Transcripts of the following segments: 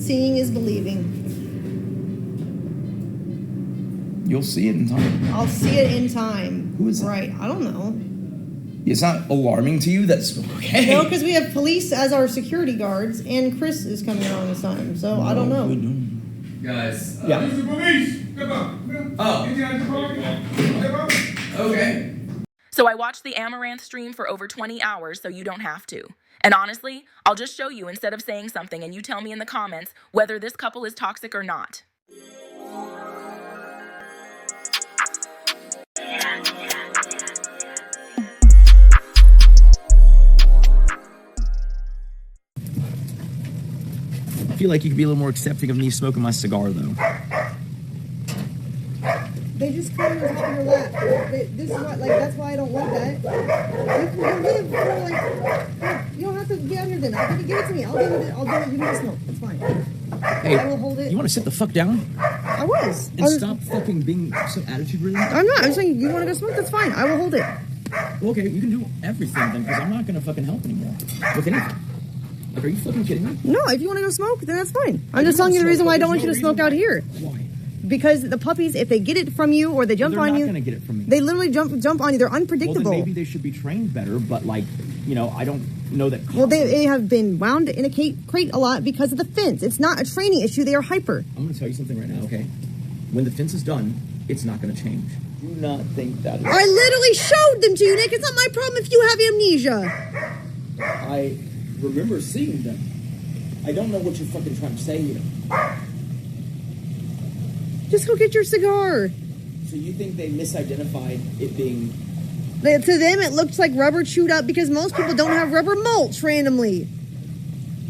Seeing is believing. You'll see it in time. I'll see it in time. Who is it? Right, I don't know. It's not alarming to you? That's okay. No, because we have police as our security guards, and Chris is coming around this time, so I don't know. Guys. Yeah. It's the police. Come on. Oh. Okay. So I watched the Amouranth stream for over 20 hours so you don't have to. And honestly, I'll just show you instead of saying something and you tell me in the comments whether this couple is toxic or not. I feel like you could be a little more accepting of me smoking my cigar, though. They just come on top of your lap. This is what, like, that's why I don't want that. You live for, like, you don't have to get out here then. Give it to me. I'll give it, you need to smoke. It's fine. Hey, I will hold it. You want to sit the fuck down? I was. And stop fucking being so attitude-ridden? I'm not. I'm saying you want to go smoke, that's fine. I will hold it. Well, okay, you can do everything then, because I'm not going to fucking help anymore with anything. Like, are you fucking kidding me? No, if you want to go smoke, then that's fine. I'm just telling you the reason why I don't want you to smoke out here. Why? Because the puppies, if they get it from you or they jump on you, they're not going to get it from me. They literally jump on you. They're unpredictable. Well, then maybe they should be trained better, but, like, you know, I don't know that. Well, they have been wound in a crate a lot because of the fence. It's not a training issue. They are hyper. I'm going to tell you something right now, okay? When the fence is done, it's not going to change. Do not think that is... I literally showed them to you, Nick. It's not my problem if you have amnesia. I remember seeing them. I don't know what you're fucking trying to say here. Just go get your cigar. So you think they misidentified it being... To them, it looks like rubber chewed up because most people don't have rubber mulch randomly.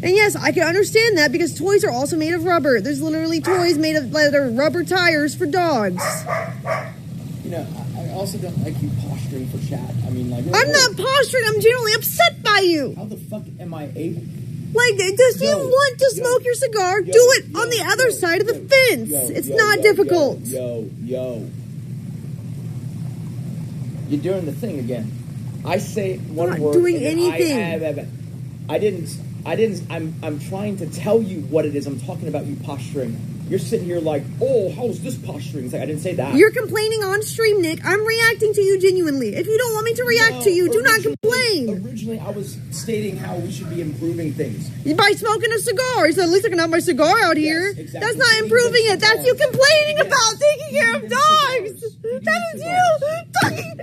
And yes, I can understand that because toys are also made of rubber. There's literally toys made of leather rubber tires for dogs. You know, I also don't like you posturing for chat. I mean, like... I'm not posturing. I'm genuinely upset by you. How the fuck am I able... Like, if you want to smoke your cigar, do it on the other side of the fence. It's not difficult. Yo. You're doing the thing again. I say one word. I'm not doing anything. I'm trying to tell you what it is. I'm talking about you posturing. You're sitting here like, oh, how's this posturing? It's like, I didn't say that. You're complaining on stream, Nick. I'm reacting to you genuinely. If you don't want me to react to you, do not complain. Originally, I was stating how we should be improving things. By smoking a cigar. He said, at least I can have my cigar out here. Yes, exactly. That's not improving it. That's you complaining about taking care of dogs. That is you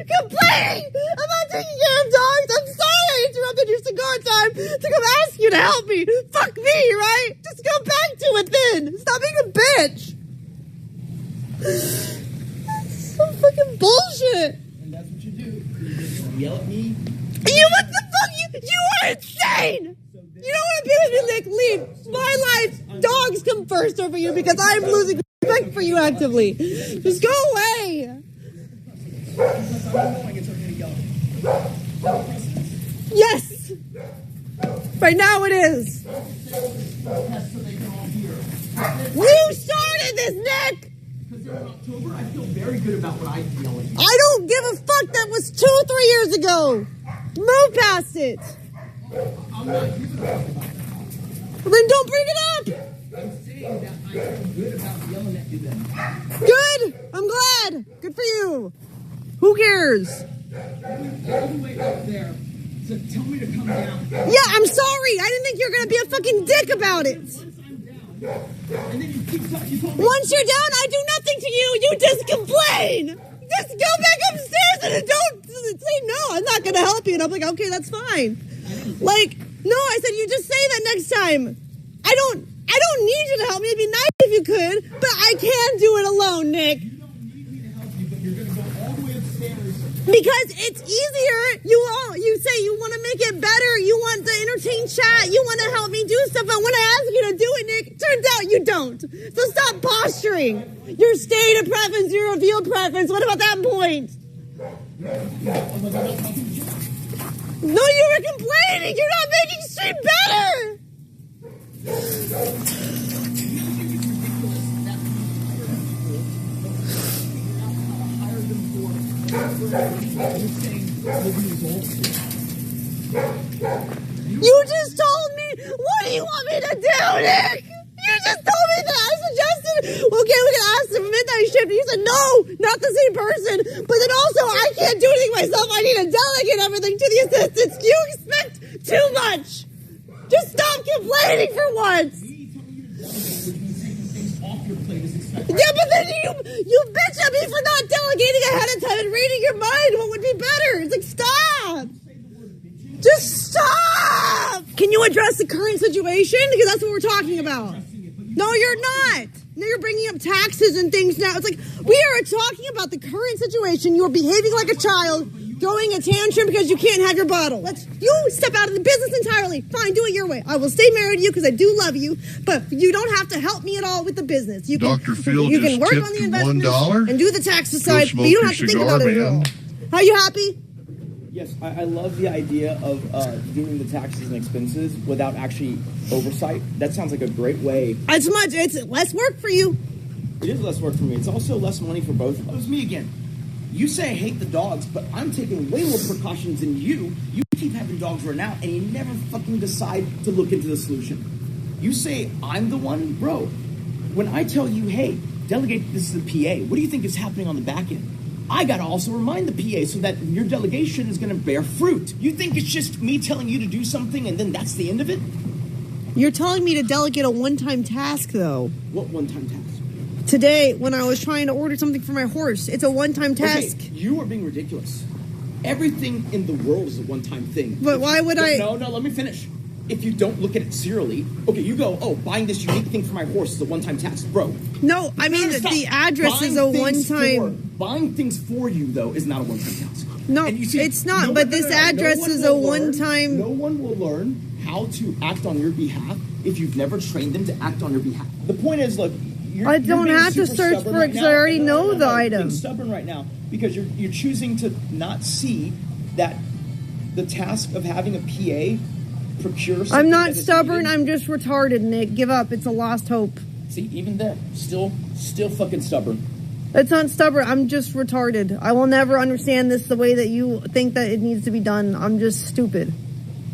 complaining about taking care of dogs. I'm sorry I interrupted your cigar time to come ask you to help me. Fuck me, right? Just go back to it then. Stop being a bitch. That's so fucking bullshit. And that's what you do. You just yell at me. You, what the fuck? You are insane. You don't want to be with me, Nick. Leave. My life. Dogs come first over you because I'm losing respect for you actively. Just go away. Yes. Right now it is. You started this, Nick. Because they're in October, I feel very good about what I'm feeling. I don't give a fuck. That was 2-3 years ago. Move past it. I'm not giving a fuck about it. Well, then don't bring it up. I'm saying that I feel good about yelling at you then. Good. I'm glad. Good for you. Who cares? All the way up there. So tell me to come down. Yeah, I'm sorry. I didn't think you were going to be a fucking dick about it. Once I'm down, and then you keep talking. Once you're down, I do nothing to you. You just complain. Just go back upstairs and don't say no. I'm not going to help you. And I'm like, okay, that's fine. Like, no, I said you just say that next time. I don't need you to help me. It'd be nice if you could, but I can do it alone, Nick. You don't need me to help you, but you're going to go all the way upstairs. Because it's easier. You say you want to make it better. You want to entertain chat. You want to help me do stuff. But when I ask you to do it, Nick, turns out you don't. So stop posturing. Your stated preference, your revealed preference. What about that point? No, you were complaining. You're not making stream better. You just told me. What do you want me to do, Nick? You just Okay, we can ask him midnight shift. And he said, no, not the same person. But then also, I can't do anything myself. I need to delegate everything to the assistants. You expect too much. Just stop complaining for once. Yeah, but then you bitch at me for not delegating ahead of time and reading your mind. What would be better? It's like, stop. Just stop. Can you address the current situation? Because that's what we're talking about. No, you're not. Now you're bringing up taxes and things now. It's like, we are talking about the current situation. You're behaving like a child, throwing a tantrum because you can't have your bottle. You step out of the business entirely. Fine, do it your way. I will stay married to you because I do love you, but you don't have to help me at all with the business. You can, Dr. Phil you can just work tipped on the you investments $1. and do the taxes Go side, but you don't have to smoke think your about it cigar, at all. man. Are you happy? Yes, I love the idea of doing the taxes and expenses without actually oversight. That sounds like a great way. It's less work for you. It is less work for me. It's also less money for both of us. It was me again. You say I hate the dogs, but I'm taking way more precautions than you. You keep having dogs right now, and you never fucking decide to look into the solution. You say I'm the one, bro. When I tell you, hey, delegate this to the PA, what do you think is happening on the back end? I gotta also remind the PA so that your delegation is gonna bear fruit. You think it's just me telling you to do something and then that's the end of it? You're telling me to delegate a one-time task, though. What one-time task? Today, when I was trying to order something for my horse, it's a one-time task. Okay, you are being ridiculous. Everything in the world is a one-time thing. But why would I... No, let me finish. If you don't look at it serially, okay, you go, oh, buying this unique thing for my horse is a one-time task, bro. No, I mean, the address is a one-time... Buying things for you, though, is not a one-time task. No, it's not, but this address is a one-time... No one will learn how to act on your behalf if you've never trained them to act on your behalf. The point is, look, I don't have to search for it because I already know the item. You're stubborn right now because you're choosing to not see that the task of having a PA procure something. I'm not stubborn. I'm just retarded, Nick. Give up. It's a lost hope. See, even then, still fucking stubborn. It's not stubborn. I'm just retarded. I will never understand this the way that you think that it needs to be done. I'm just stupid.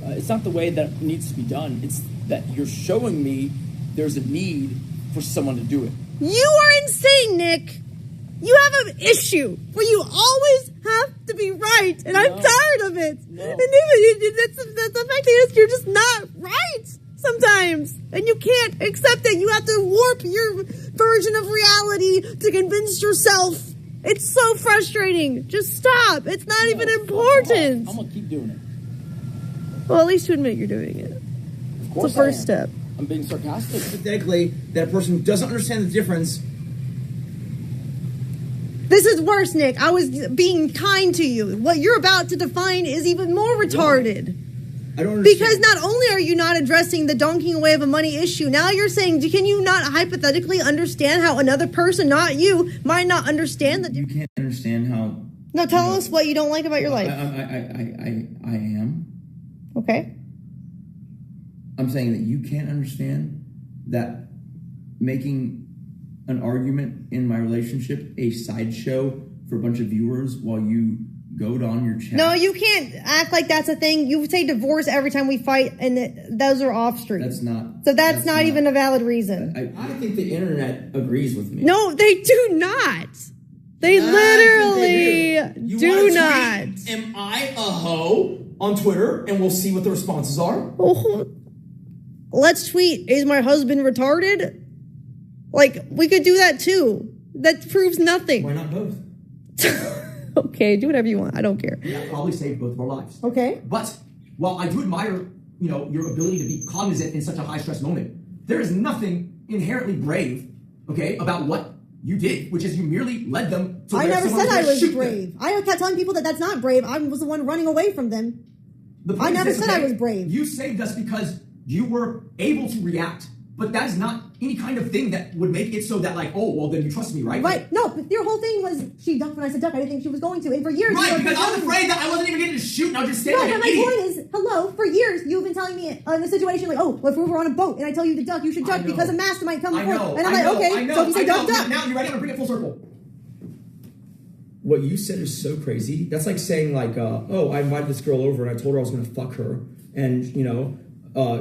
It's not the way that it needs to be done. It's that you're showing me there's a need for someone to do it. You are insane, Nick. You have an issue where you always have to be right, and I'm tired of it. No. And that's the fact is you're just not right sometimes, and you can't accept it. You have to warp your version of reality to convince yourself. It's so frustrating. Just stop. It's not even important. I'm gonna keep doing it. Well, at least you admit you're doing it. Of course, it's the first step. I'm being sarcastic. Hypothetically, that a person who doesn't understand the difference. This is worse, Nick. I was being kind to you. What you're about to define is even more retarded. I don't understand. Because not only are you not addressing the donking away of a money issue, now you're saying, can you not hypothetically understand how another person, not you, might not understand that? You can't understand how. No, tell us what you don't like about your life. I am. Okay. I'm saying that you can't understand that making an argument in my relationship a sideshow for a bunch of viewers while you goad on your chat. No, you can't act like that's a thing. You say divorce every time we fight, and those are off stream. That's not. So that's not even a valid reason. I think the internet agrees with me. No, they do not. They literally do not. Am I a hoe on Twitter? And we'll see what the responses are. Oh, let's tweet, is my husband retarded? Like, we could do that too. That proves nothing. Why not both? Okay, do whatever you want. I don't care. That probably saved both of our lives. Okay. But while I do admire, your ability to be cognizant in such a high stress moment, there is nothing inherently brave, okay, about what you did, which is you merely led them to I where never someone said I was shoot brave. them. I kept telling people that that's not brave. I was the one running away from them. I never said I was brave. You saved us because you were able to react. But that is not any kind of thing that would make it so that, like, oh, well, then you trust me, right? Right. No, but your whole thing was she ducked when I said duck. I didn't think she was going to. And for years... Right, because I was afraid that I wasn't even getting to shoot and I was just standing no, like but an my idiot. point is, hello, for years you've been telling me in a situation like, oh, well, if we were on a boat and I tell you to duck, you should duck because a master might come before. And I'm like, okay, so if you say duck, duck. Now you're ready to bring it full circle. What you said is so crazy. That's like saying, like, oh, I invited this girl over and I told her I was going to fuck her. And,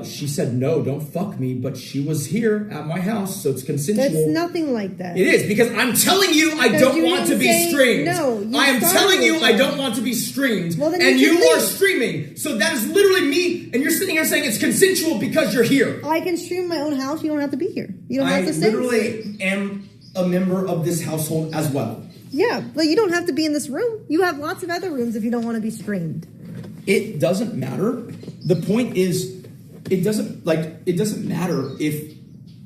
she said, no, don't fuck me, but she was here at my house, so it's consensual. That's nothing like that. It is, because I'm telling you I don't want to be streamed. No, I am telling you I don't want to be streamed. Well, then and you you can are leave. streaming. So that is literally me, and you're sitting here saying it's consensual because you're here. I can stream my own house. You don't have to be here. You don't I have to say. literally am a member of this household as well. Yeah, but you don't have to be in this room. You have lots of other rooms if you don't want to be streamed. It doesn't matter. The point is, it doesn't matter if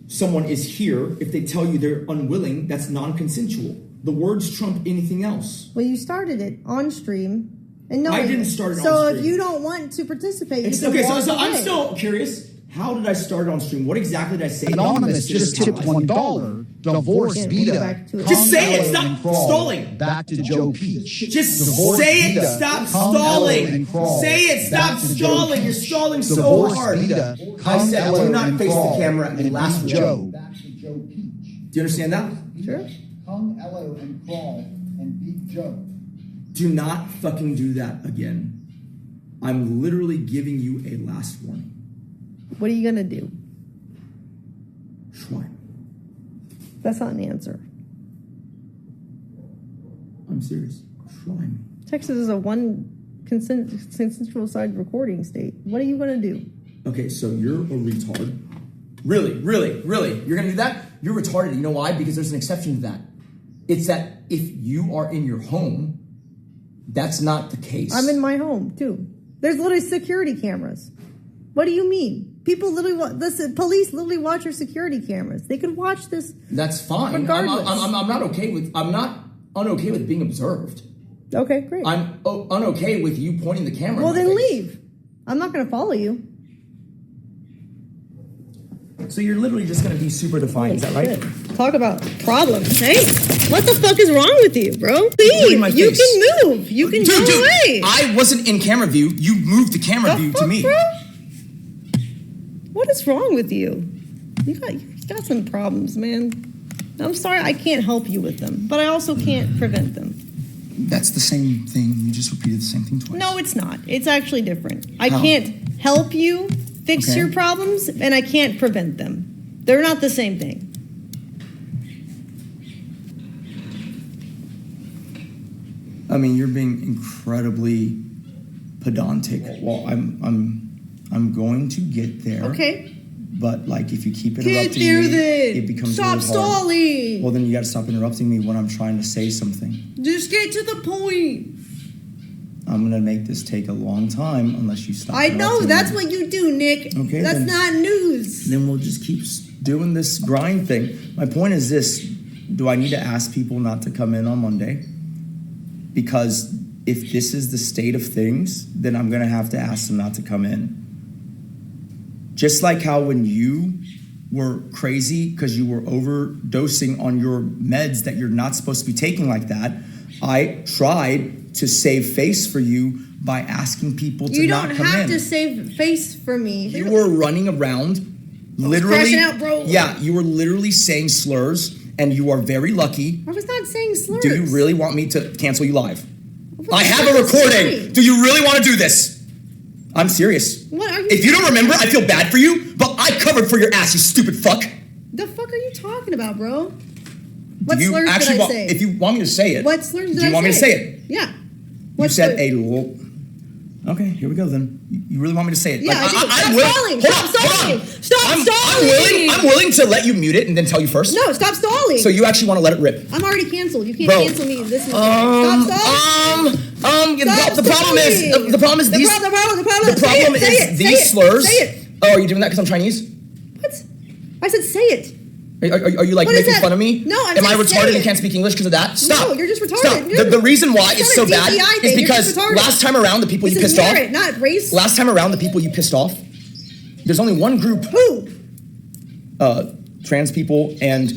someone is here, if they tell you they're unwilling, that's non-consensual. The words trump anything else. Well, you started it on stream. And no, I didn't start it on So stream. if you don't want to participate, you can Okay, walk so I'm away. still curious. How did I start on stream? What exactly did I say? Anonymous just tipped $1. Divorce Yeah, Vita. go back to it. Just say it. Ellen Stop and Crawl. stalling. Back to Joe Peach. Just Divorce say it. Vita. Stop Come Ellen stalling. and Crawl. Say it. Stop Back to Joe stalling. Peach. You're stalling so Divorce hard. Vita. I Come said, do Ellen not and face the Crawl. camera and And last beat one. Joe. Back to Joe Peach. Do you understand that? Sure. Hung Ello and Crawl and beat Joe. Do not fucking do that again. I'm literally giving you a last warning. What are you going to do? Try. That's not an answer. I'm serious. Try me. Texas is a consensual side recording state. What are you going to do? Okay, so you're a retard. Really? You're gonna do that? You're retarded. You know why? Because there's an exception to that. It's that if you are in your home, that's not the case. I'm in my home, too. There's literally security cameras. What do you mean? People literally police literally watch your security cameras. They could watch this. That's fine. Regardless. I'm not unokay with being observed. Okay, great. I'm unokay with you pointing the camera. Well, in my then face. leave. I'm not going to follow you. So you're literally just gonna be super defiant, is that right? Shit. Talk about problems. Hey, what the fuck is wrong with you, bro? Including my Leave. You face. can move. You can go away. I wasn't in camera view. You moved the camera The view fuck, to me. bro? What is wrong with you? You got some problems, man. I'm sorry I can't help you with them, but I also can't prevent them. That's the same thing. You just repeated the same thing twice. No, it's not. It's actually different. I How? can't help you fix Okay. your problems, and I can't prevent them. They're not the same thing. I mean, you're being incredibly pedantic. Well, I'm going to get there. Okay. But like, if you keep Get interrupting there me, then. it becomes Stop really hard. stalling. Well, then you got to stop interrupting me when I'm trying to say something. Just get to the point. I'm gonna make this take a long time unless you stop. I know, interrupting that's me. what you do, Nick. Okay, That's then- not news. Then we'll just keep doing this grind thing. My point is this: do I need to ask people not to come in on Monday? Because if this is the state of things, then I'm gonna have to ask them not to come in. Just like how when you were crazy because you were overdosing on your meds that you're not supposed to be taking like that, I tried to save face for you by asking people to You not don't come have in. to save face for me. You were running around, literally. crashing out, bro. Yeah, you were literally saying slurs, and you are very lucky. I was not saying slurs. Do you really want me to cancel you live? What I the have fuck a is recording. funny? Do you really want to do this? I'm serious. What are you? If you don't remember, I feel bad for you, but I covered for your ass, you stupid fuck. The fuck are you talking about, bro? What Do you slurs actually did I want, say? if you want me to say it, What slurs did I say? do you want me to say it? Yeah. You What said slurs? a little. Okay, here we go then. You really want me to say it? Yeah, I do. Stop I'm willing. stalling. Hold Stop on, hold stalling. on. Stop stalling. I'm willing to let you mute it and then tell you first. No, stop stalling. So you actually want to let it rip? I'm already canceled. You can't Bro, cancel me. This is stop stalling. The problem is these. The problem is these slurs. Say it. Oh, are you doing that because I'm Chinese? What? I said say it. Are you like What is making that? fun of me? No, I'm Am I saying say retarded it. and can't speak English because of that? Stop. No, you're just retarded. Stop. You're The reason why it's it's not so a bad DEI is thing. You're because just retarded. last time around the people This you is pissed off. merit, not race. Last time around the people you pissed off. There's only one group. Who? Trans people and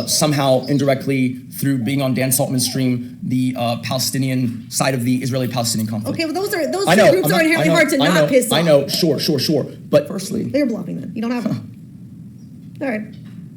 somehow indirectly through being on Dan Saltman's stream, the Palestinian side of the Israeli-Palestinian conflict. Okay, well those I know, groups I'm are not- inherently I know, hard to I not know, piss off. I know, sure. But firstly, You're bluffing then. You don't have them. All right.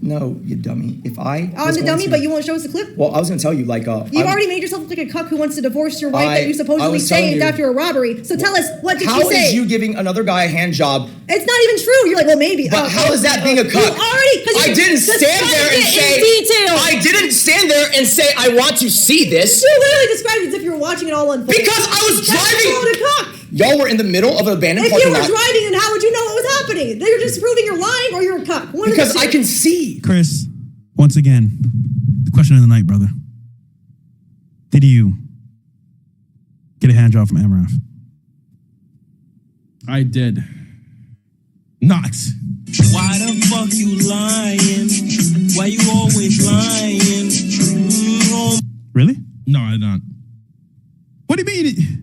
No, you dummy. If I I'm the dummy, but you won't show us the clip? Well, I was going to tell you, like... You've already made yourself look like a cuck who wants to divorce your wife that you supposedly saved after a robbery. So tell us, what did she say? How is you giving another guy a hand job? It's not even true. You're like, well, maybe. But how is that being a cuck? I didn't stand there and say... I didn't stand there and say, I want to see this. You literally described it as if you were watching it all unfold. Because I was driving... That's a cuck. Y'all were in the middle of an abandoned parking lot. If you were driving, then how would you know what was happening? You're just proving you're lying or you're a cuck. Because I can see. Chris, once again, the question of the night, brother. Did you get a hand job from Amouranth? I did. Not. Why the fuck you lying? Why you always lying? Really? No, I did not. What do you mean?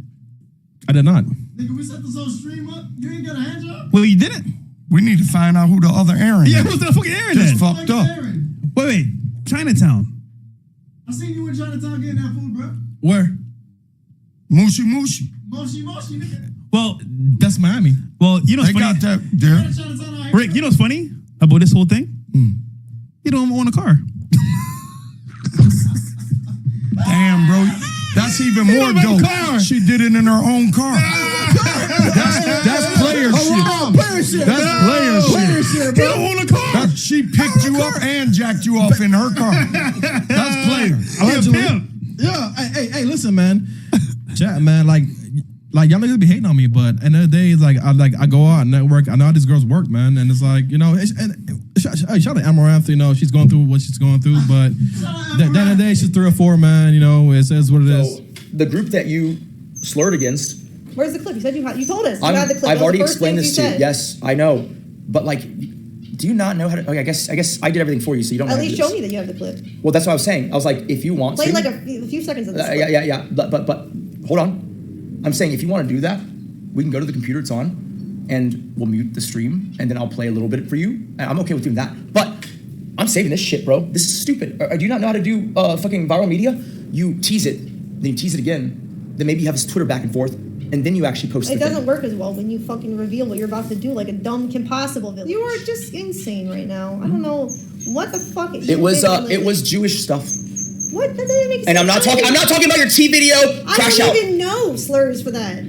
I did not. Nigga, we set this whole stream up. You ain't got a hand job? Well, you didn't. We need to find out who the other Aaron is. Yeah, who's the fucking Aaron then? Just fucked up. Wait. Chinatown. I seen you in Chinatown getting that food, bro. Where? Moshi Moshi. Moshi, nigga. Well, that's Miami. Well, you know what's funny? They got that there. Rick, you know what's funny about this whole thing? You don't own a car. Damn, bro. That's even more dope. She did it in her own car. That's player shit. That's player shit. You don't own a car. She picked you up and jacked you off in her car. That's player. Yeah. Hey, listen, man. Chat, man. Like y'all niggas be hating on me, but at the end of the day, it's like I go out and network. I know how these girls work, man, and it's like, you know, shout out to Amouranth. You know, she's going through what she's going through, but at the end of the day, she's 3 or 4, man. You know, it says what it is. The group that you slurred against. Where's the clip? You said you told us. You had the clip. I've already explained this to you. Yes, I know, but like, do you not know how to? Okay, I guess I did everything for you, so you don't. At least show me that you have the clip. Well, that's what I was saying. I was like, if you want play to, like a few seconds of this. Yeah. But hold on. I'm saying if you want to do that, we can go to the computer it's on, and we'll mute the stream, and then I'll play a little bit for you. And I'm okay with doing that. But I'm saving this shit, bro. This is stupid. Do you not know how to do fucking viral media? You tease it, then you tease it again, then maybe you have this Twitter back and forth, and then you actually post it. It doesn't work as well when you fucking reveal what you're about to do like a dumb Kim Possible villain. You are just insane right now. I don't know what the fuck. It was Jewish stuff. What? That doesn't make sense. And I'm not talking about your T video. Crash out. I don't even know slurs for that.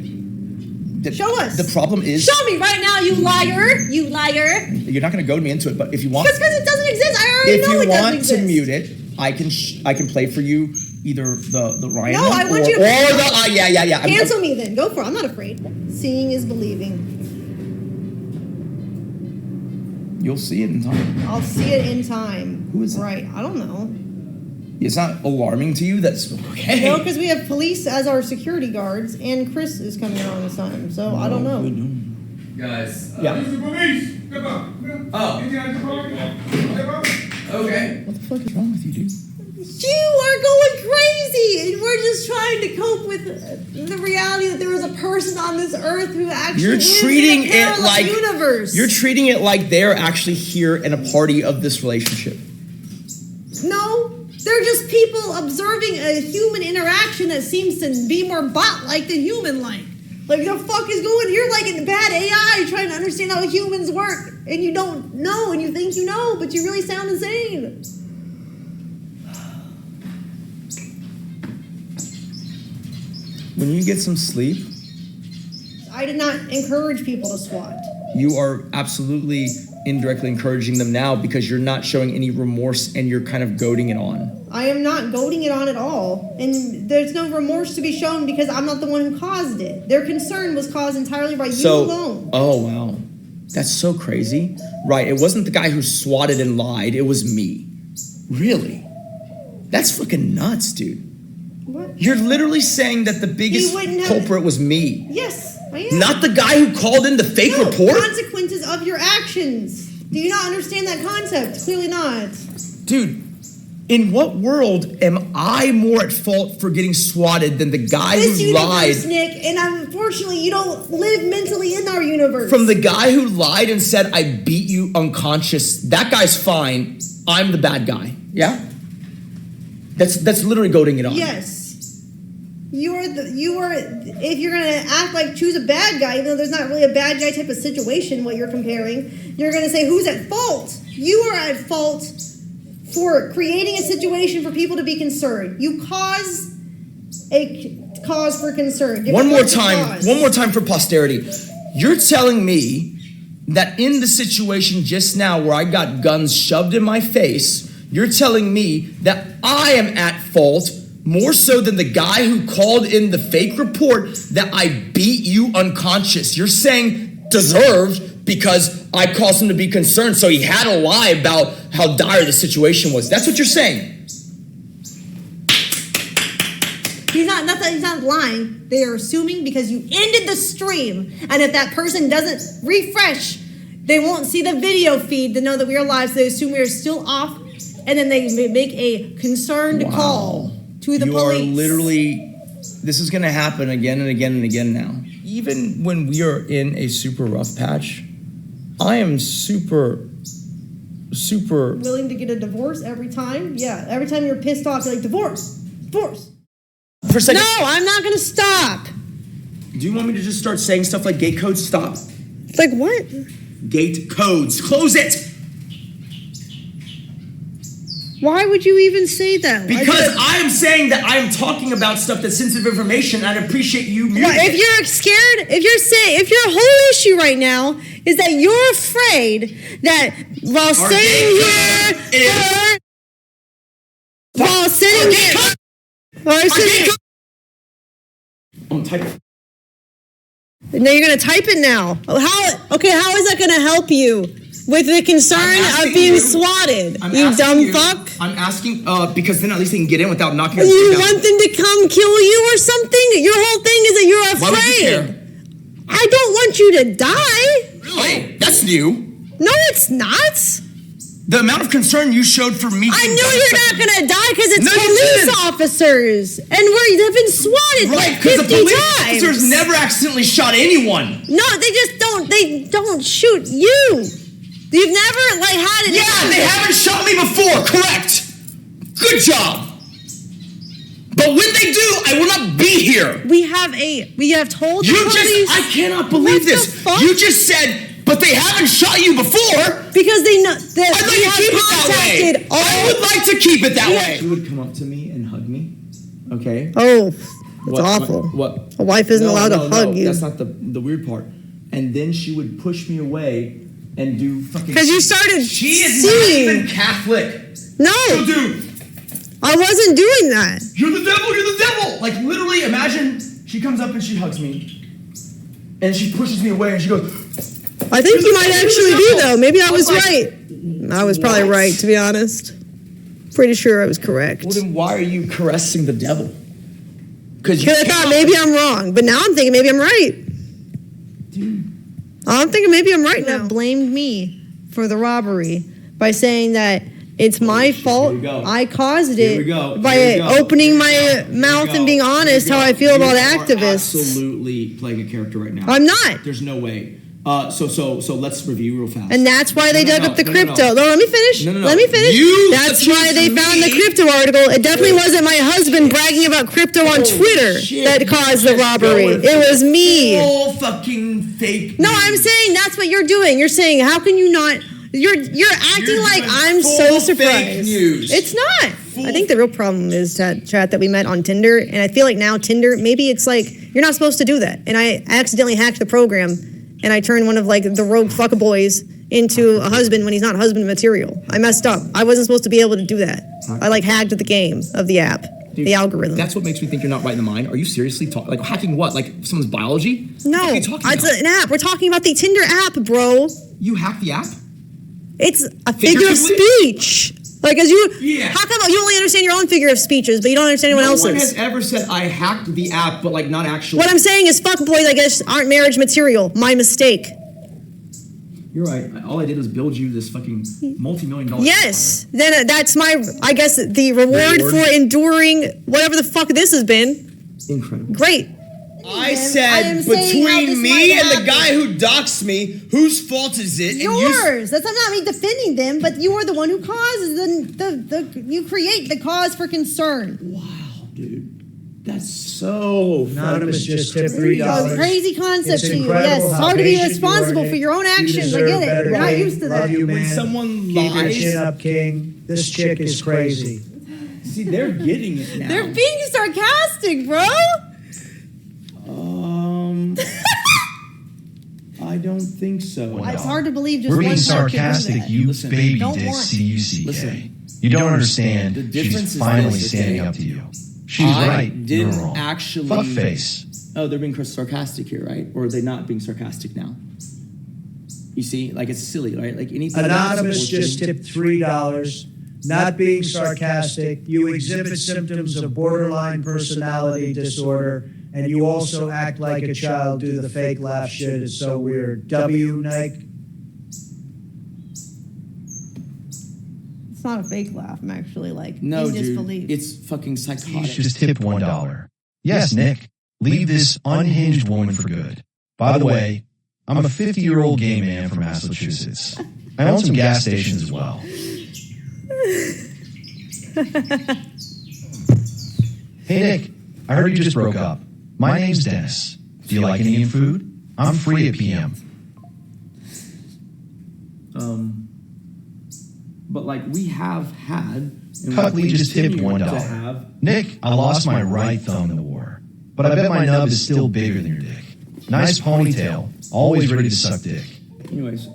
Show us. The problem is. Show me right now, you liar! You liar! You're not gonna goad me into it, but if you want. Just because it doesn't exist, I already know it doesn't exist. If you want to mute it, I can play for you either the Ryan no, I want you to or the yeah. Cancel me then. Go for it. I'm not afraid. Seeing is believing. You'll see it in time. I'll see it in time. Who is it? Right. I don't know. It's not alarming to you. That's okay. No, because we have police as our security guards, and Chris is coming around this time, so I don't know. Guys. Yeah. This is the police. Come on. Oh. Okay. What the fuck is wrong with you, dude? You are going crazy, and we're just trying to cope with the reality that there is a person on this earth who actually lives in a parallel universe. You're treating it like they're actually here and a party of this relationship. No, they're just people observing a human interaction that seems to be more bot-like than human-like. Like, the fuck is going here like in bad AI trying to understand how humans work, and you don't know, and you think you know, but you really sound insane. When you get some sleep, I did not encourage people to SWAT. You are absolutely indirectly encouraging them now because you're not showing any remorse and you're kind of goading it on. I am not goading it on at all. And there's no remorse to be shown because I'm not the one who caused it. Their concern was caused entirely by you alone. Oh, wow. That's so crazy. Right, it wasn't the guy who swatted and lied. It was me. Really? That's fucking nuts, dude. What? You're literally saying that the biggest culprit was me. Yes, I am. Not the guy who called in the fake report? Consequences of your actions. Do you not understand that concept? Clearly not. Dude, in what world am I more at fault for getting swatted than the guy who lied? Nick, and unfortunately, you don't live mentally in our universe. From the guy who lied and said, I beat you unconscious, that guy's fine. I'm the bad guy. Yeah? That's literally goading it on. Yes. if you're gonna act like choose a bad guy, even though there's not really a bad guy type of situation, what you're comparing, you're gonna say who's at fault. You are at fault for creating a situation for people to be concerned. You cause a cause for concern. One more time for posterity. You're telling me that in the situation just now where I got guns shoved in my face, you're telling me that I am at fault more so than the guy who called in the fake report that I beat you unconscious. You're saying deserved because I caused him to be concerned, so he had to lie about how dire the situation was. That's what you're saying. He's not lying. They are assuming because you ended the stream, and if that person doesn't refresh, they won't see the video feed to know that we are live, so they assume we are still off, and then they make a concerned call to the police. You are literally, this is going to happen again and again and again now. Even when we are in a super rough patch, I am super willing to get a divorce every time. Yeah, every time you're pissed off, you're like, divorce. For a second. No, I'm not going to stop. Do you want me to just start saying stuff like gate codes? Stop. It's like what? Gate codes. Close it. Why would you even say that? Because I am saying that I am talking about stuff that's sensitive information, and I appreciate you muting it. If you're scared, if your whole issue right now is that you're afraid that while sitting here, I'm typing. No, you're gonna type it now. How is that gonna help you? With the concern of being swatted, you dumb fuck. I'm asking, because then at least they can get in without knocking us down. You want them to come kill you or something? Your whole thing is that you're afraid. Why would you care? I don't want you to die. Really? That's new. No, it's not. The amount of concern you showed for me. I know you're not gonna die because it's police officers, and they've been swatted like 50 because the police times. officers never accidentally shot anyone. No, they just don't. They don't shoot you. You've never had it. Yeah, they haven't shot me before. Correct. Good job. But when they do, I will not be here. We have told the police. I cannot believe this. You just said, but they haven't shot you before. Because they know that I'd like to keep it that way. I would like to keep it that way. She would come up to me and hug me. Okay. Oh, that's awful. What? A wife isn't allowed to hug you. That's not the weird part. And then she would push me away and do fucking. Because you started. She is not even Catholic. No. So, dude. I wasn't doing that. You're the devil. You're the devil. Like literally, imagine she comes up and she hugs me, and she pushes me away and she goes. I think you might actually be though. Maybe I was right. I was probably right, to be honest. Pretty sure I was correct. Well, then why are you caressing the devil? Because I thought maybe I'm wrong, but now I'm thinking maybe I'm right. Dude. I'm thinking maybe I'm right now. Blamed me for the robbery by saying that it's my fault. I caused it by opening my mouth and being honest how I feel about activists. Absolutely playing a character right now. I'm not. There's no way. So let's review real fast. And that's why they dug up the crypto. No, let me finish. Let me finish. That's why they found the crypto article. It definitely wasn't my husband bragging about crypto on Twitter that caused the robbery. It was me. All fucking fake. No, I'm saying that's what you're doing. You're saying, how can you not? You're acting like I'm so surprised. Fake news. It's not. I think the real problem is that we met on Tinder, and I feel like now Tinder, maybe it's like you're not supposed to do that. And I accidentally hacked the program, and I turned one of like the rogue fuckboys into a husband when he's not husband material. I messed up. I wasn't supposed to be able to do that. I like hacked the game of the app. Dude, the algorithm. That's what makes me think you're not right in the mind. Are you seriously talking? Like hacking what? Like someone's biology? No, what are you talking about? It's an app. We're talking about the Tinder app, bro. You hacked the app? It's a figure of speech. Like, as you, how come you only understand your own figure of speeches, but you don't understand anyone else's? No one has ever said I hacked the app, but like not actually. What I'm saying is fuckboys, I guess, aren't marriage material. My mistake. You're right. All I did was build you this fucking multi-million-dollar. Yes. Then that's my, I guess, the reward for enduring whatever the fuck this has been. Incredible. Great. I said between me and the guy who doxed me, whose fault is it? Yours. That's not me defending them, but you are the one who causes you create the cause for concern. Wow, dude. That's so Anonymous just tipped $3. A crazy concept It's to you. incredible Yes, it's how hard to be patient you responsible are, for your own Nick. You actions. I deserve get it. better, You're not King. used to that. Love you, When man. someone Keep your lies- chin up, King. This chick is crazy. See, they're getting it now. They're being sarcastic, bro. I don't think so. It's hard to believe just We're one being person can do sarcastic, that. you Listen, baby don't dick want- C-U-C-K. Listen. You don't understand. The difference She's is finally this, standing okay? up to you. She's I right. You're didn't wrong. actually. Fuckface. Oh, they're being sarcastic here, right? Or are they not being sarcastic now? You see, like it's silly, right? Like anything. Anonymous just tipped $3. Not being sarcastic, you exhibit symptoms of borderline personality disorder, and you also act like a child. Do the fake laugh shit. It's so weird. W, Nike. It's not a fake laugh. I'm actually like No, in dude, disbelief. it's fucking psychotic. Just tipped $1. Yes, Nick. Leave this unhinged woman for good. By the way, I'm a 50-year-old gay man from Massachusetts. I own some gas stations as well. Hey, Nick. I heard you just broke up. My name's Dennis. Do you like Indian food? I'm free at PM. But like we have had. and Cutley we just tipped continue to $1. have- Nick, I lost my right thumb in the war, but I bet my nub is still bigger than your dick. Nice ponytail, always ready to suck dick. Anyways,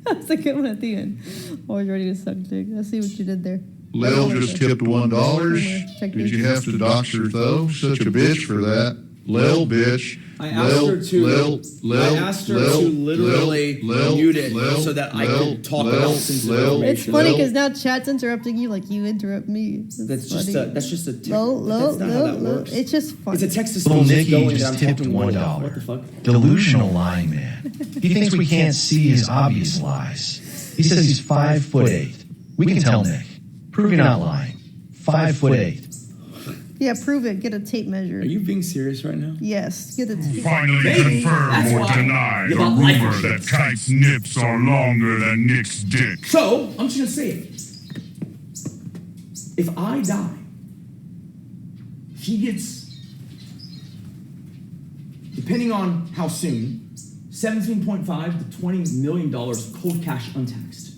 That's a good one at the end. Always ready to suck dick. I see what you did there. Lil just tipped $1. Did you have to dox her though? Such a bitch for that. Lil bitch. I asked her to literally mute it so that I could talk about sensitive information. It's funny because now chat's interrupting you like you interrupt me. That's just a that's not low, how that works. It's just funny. It's a text to Little speech Nicky going that just I'm tipped talking $1. What the fuck? Delusional lying man. He thinks we can't see his obvious lies. He says he's 5'8". We can tell Nick. Prove you're not lying. 5'8". Yeah, prove it. Get a tape measure. Are you being serious right now? Yes. Get a tape. Finally confirm or deny the rumor that Kite's nips are longer than Nick's dick. So, I'm just gonna say it. If I die, he gets, depending on how soon, $17.5 to $20 million cold cash untaxed.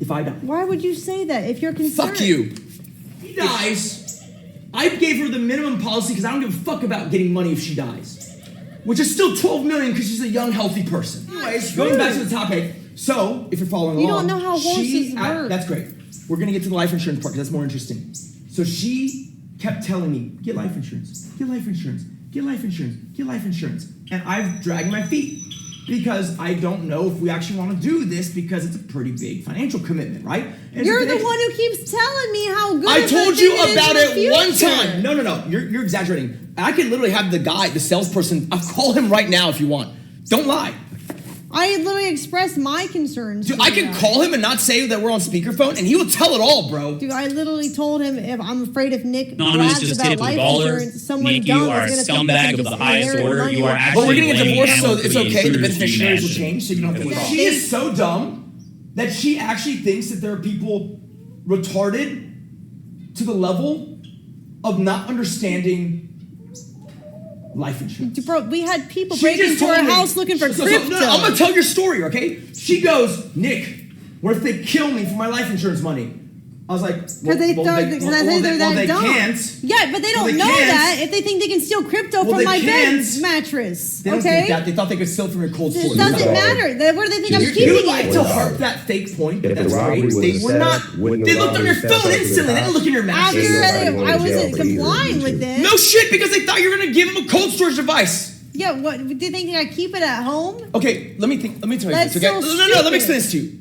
If I die. Why would you say that if you're concerned? Fuck you. He dies. I gave her the minimum policy because I don't give a fuck about getting money if she dies. Which is still $12 million because she's a young, healthy person. Anyways, going back to the topic. So, if you're following along. You don't know how horses work. That's great. We're going to get to the life insurance part because that's more interesting. So she kept telling me, get life insurance, get life insurance, get life insurance, get life insurance. And I've dragged my feet because I don't know if we actually want to do this because it's a pretty big financial commitment, right? And You're the one who keeps telling me how good I of a told you thing about is in the it one future. time. No. You're exaggerating. I could literally have the guy, the salesperson, I'll call him right now if you want. Don't lie. I literally expressed my concerns. Dude, to I the can guy. call him and not say that we're on speakerphone, and he will tell it all, bro. Dude, I literally told him if I'm afraid if Nick Anonymous brags just about tipped life $1. insurance, someone Nick, dumb you are a is going to scumbag of the highest order. You are But actually we're gonna get blaming divorced, so Hamilton it's for the okay. The intruders to beneficiaries will imagine. change, so you don't have to worry. She is so dumb that she actually thinks that there are people retarded to the level of not understanding life insurance. Bro, we had people She break just into our told me- house looking for crypto. No, I'm gonna tell your story, okay? She goes, Nick, what if they kill me for my life insurance money? I was like, Because they they're that dumb. Can't. Yeah, but they don't know that if they think they can steal crypto from my bed mattress. They don't Okay? think that. They thought they could steal from your cold It storage. doesn't matter. What do they think I'm keeping You it? like to harp that fake point, but If the that's robbery great. was They a were setup, not. wouldn't They the looked on your robbery phone step up to the instantly. They didn't look in your mattress. After I wasn't complying with it. No shit, because they thought you were gonna give them a cold storage device. Yeah, what? Do you think I keep it at home? Okay, let me tell you That's this. Okay, so no, let me explain this to you.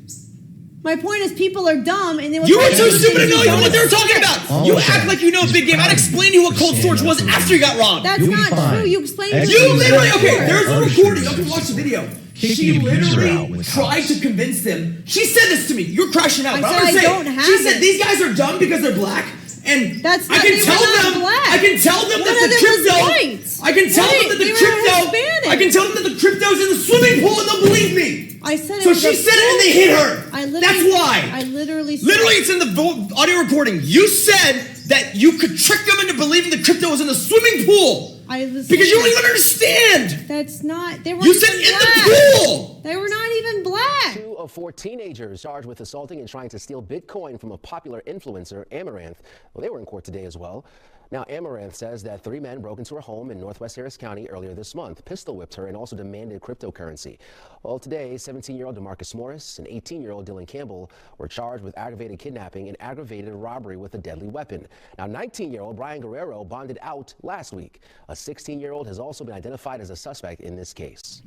My point is, people are dumb, and they will. You were try too do stupid to things know you even what they were don't talking expect. about. You act like you know a big game. I'd explain to you what cold storage was after you got robbed. That's not true. You explained it to You me literally, before. okay, there's a recording. You can watch the video. Kick She the abuser out literally with tried to convince them. She said this to me. You're crashing out. I But said I'm gonna I say, don't have she said it. these guys are dumb because they're black. And That's I not, can they tell were not them. black. I can tell them One that of the them was crypto. white. I can tell them that the They were crypto. Hispanic. I can tell them that the crypto's in the swimming pool, and they'll believe me. I said it So was she a said it, and they hit her. I literally, That's why. I literally said Literally, it's in the audio recording. You said that you could trick them into believing the crypto was in the swimming pool. Because you don't even understand. That's not. They weren't. You said in the pool. They were not even black. 2 of 4 teenagers charged with assaulting and trying to steal Bitcoin from a popular influencer, Amouranth. Well, they were in court today as well. Now, Amouranth says that 3 men broke into her home in Northwest Harris County earlier this month, pistol whipped her, and also demanded cryptocurrency. Well, today, 17-year-old DeMarcus Morris and 18-year-old Dylan Campbell were charged with aggravated kidnapping and aggravated robbery with a deadly weapon. Now, 19-year-old Brian Guerrero bonded out last week. A 16-year-old has also been identified as a suspect in this case.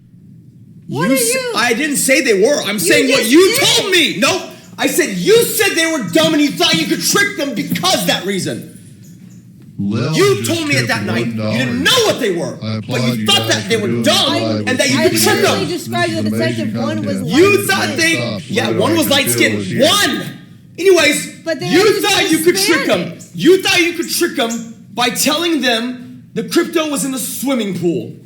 I didn't say they were. I'm saying what you told me. Nope. I said you said they were dumb and you thought you could trick them because that reason. You told me at that night you didn't know what they were, but you thought that they were dumb and that you could trick them. I described the detective. One was light. You thought one was light skinned. One. Anyways, you thought you could trick them. You thought you could trick them by telling them the crypto was in the swimming pool.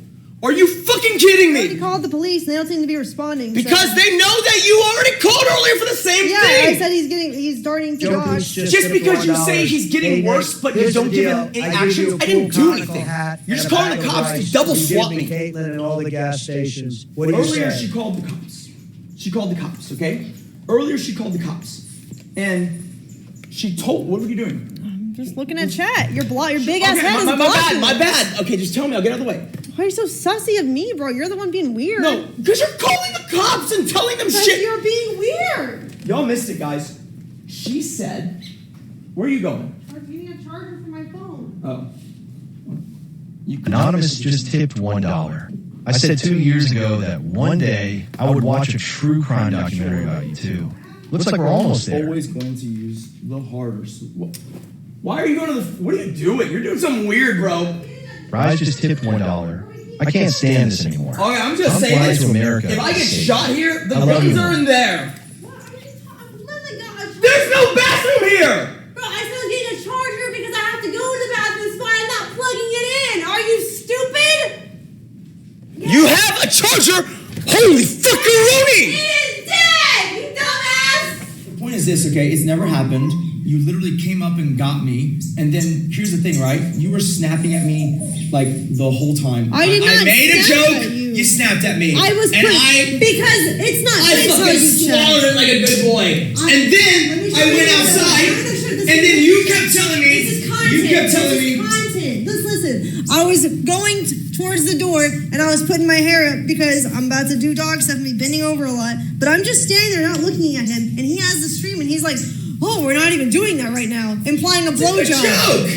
Are you fucking kidding me? They called the police and they don't seem to be responding. Because they know that you already called earlier for the same thing. Yeah, I said he's starting to dodge. Just because you say he's getting worse, but you don't give him any actions. I didn't do anything. You're just calling the cops to double swap me. Caitlin and all the gas stations. What do you Earlier say? she called the cops. She called the cops, okay? Earlier she called the cops. And she told, what were you doing? Just looking at chat. Your big ass head is blocking. My bad. Okay, just tell me. I'll get out of the way. Why are you so sussy of me, bro? You're the one being weird. No, because you're calling the cops and telling them shit. You're being weird. Y'all missed it, guys. She said, where are you going? I'm getting a charger for my phone. Oh. Anonymous just tipped $1. I said 2 years ago that one day I would watch a true crime documentary about you too. Looks like we're almost there. Always going to use the harder. Why are you going to the? What are you doing? You're doing something weird, bro. Rise just tipped $1. I can't stand this anymore. Okay, I'm just saying this. To America. If I get shot here, the guns are in there. There's no bathroom here. Bro, I still getting a charger because I have to go to the bathroom spot. I'm not plugging it in. Are you stupid? You have a charger? Holy fuckaroonie! It is dead, you dumbass! The point is this, okay? It's never happened. You literally came up and got me, and then here's the thing, right? You were snapping at me like the whole time. I did not. I made a snap joke. At you snapped at me. I was because it's not. I fucking swallowed it like a good boy, and then I went outside, and then you kept telling me. This is content. You kept telling me. Content. Listen. I was going towards the door, and I was putting my hair up because I'm about to do dog stuff and be bending over a lot. But I'm just standing there, not looking at him, and he has the stream, and he's like, "Oh, we're not even doing that right now," implying a blowjob.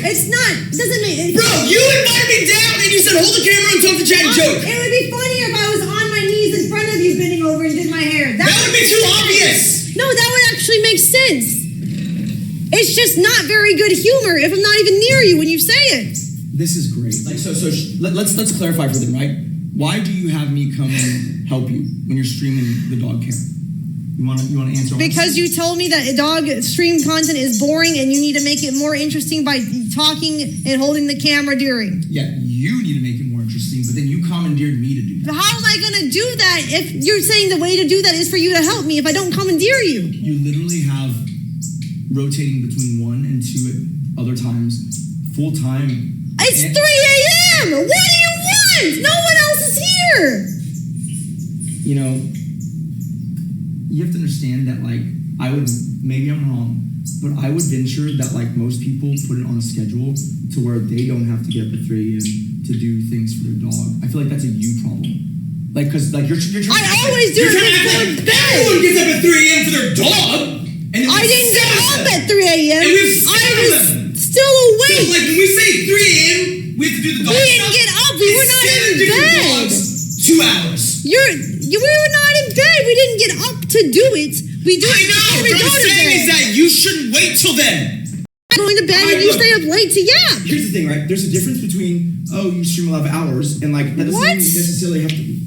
It's not. It doesn't make. Bro, you invited me down, and you said, "Hold the camera and talk to chat and joke." It would be funnier if I was on my knees in front of you, bending over and did my hair. That would be too obvious. No, that would actually make sense. It's just not very good humor if I'm not even near you when you say it. This is great. Like let's clarify for them, right? Why do you have me come and help you when you're streaming the dog cam? You want to answer? Because you told me that dog stream content is boring and you need to make it more interesting by talking and holding the camera during. Yeah, you need to make it more interesting, but then you commandeered me to do that. How am I going to do that if you're saying the way to do that is for you to help me if I don't commandeer you? You literally have rotating between 1 and 2 at other times, full time. It's 3 a.m. What do you want? No one else is here. You know, you have to understand that, like, maybe I'm wrong, but I would venture that, like, most people put it on a schedule to where they don't have to get up at 3 a.m. to do things for their dog. I feel like that's a you problem. Like, because, like, you're trying I always do it before bed. Everyone gets up at 3 a.m. for their dog. And I didn't get up at 3 a.m. And we've still awake. So, like, when we say 3 a.m., we have to do the dog We didn't get up. We were not in bed. 2 hours. We were not in bed. We didn't get up to do it. We do it before we go to bed. What I'm saying is that you shouldn't wait till then. I'm going to bed and you stay up late to yap. Here's the thing, right? There's a difference between, you stream a lot of hours, and, like, that doesn't mean you necessarily have to be.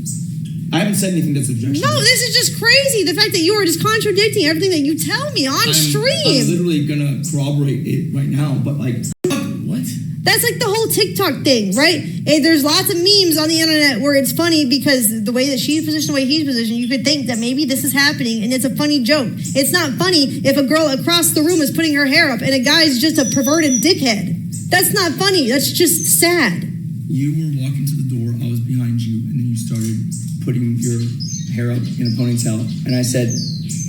I haven't said anything that's objectionable. No, this is just crazy. The fact that you are just contradicting everything that you tell me on stream. I'm literally going to corroborate it right now, but, like, what? That's like the whole TikTok thing, right? There's lots of memes on the internet where it's funny because the way that she's positioned, the way he's positioned, you could think that maybe this is happening and it's a funny joke. It's not funny if a girl across the room is putting her hair up and a guy's just a perverted dickhead. That's not funny. That's just sad. You were walking to the door, I was behind you, and then you started putting your hair up in a ponytail. And I said,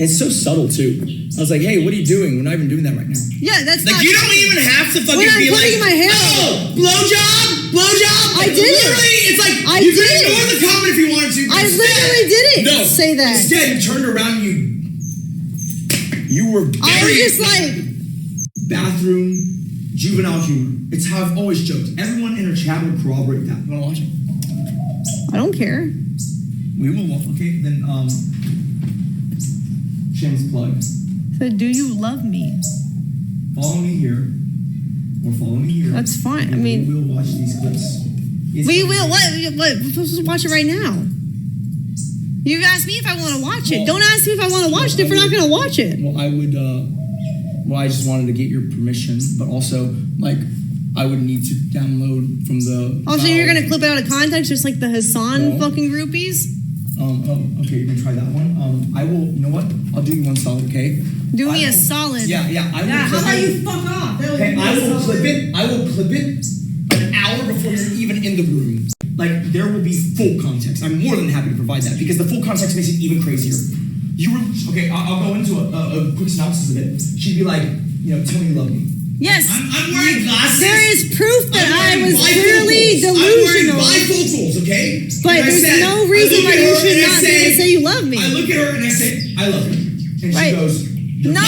it's so subtle too. I was like, hey, what are you doing? We're not even doing that right now. Yeah, that's like, not... you don't even have to fucking be like, my hair oh, blowjob. I did it. Literally, it's like, I you could did it. ignore the comment if you wanted to. I literally didn't say that. Instead, you turned around and you were very... I was just like... Bathroom, juvenile humor. It's how I've always joked. Everyone in our chat will corroborate that. You want to watch it? I don't care. We will watch. Okay, then, shameless plug. So, do you love me? Follow me here. Or follow me here. That's fine. I mean... We will watch these clips. We will. What? We're supposed to watch it right now. You asked me if I want to watch it. Don't ask me if I want to watch it if we're not going to watch it. Well, I would, I just wanted to get your permission, but also, like, I would need to download from the... Oh, so you're going to clip it out of context, just like the Hassan fucking groupies? Okay, you're going to try that one? I will, you know what? I'll do you one solid, okay? Do me a solid. Yeah, I will. How about you fuck off? Okay, I will clip it an hour before you're even in the room. Like, there will be full context. I'm more than happy to provide that because the full context makes it even crazier. Okay, I'll go into a quick synopsis of it. She'd be like, tell me you love me. Yes. I'm wearing glasses. There is proof that I was clearly delusional. I'm wearing bifocals, okay? But there's no reason why you should not be able to say you love me. I look at her and I say, I love you. And she goes, no,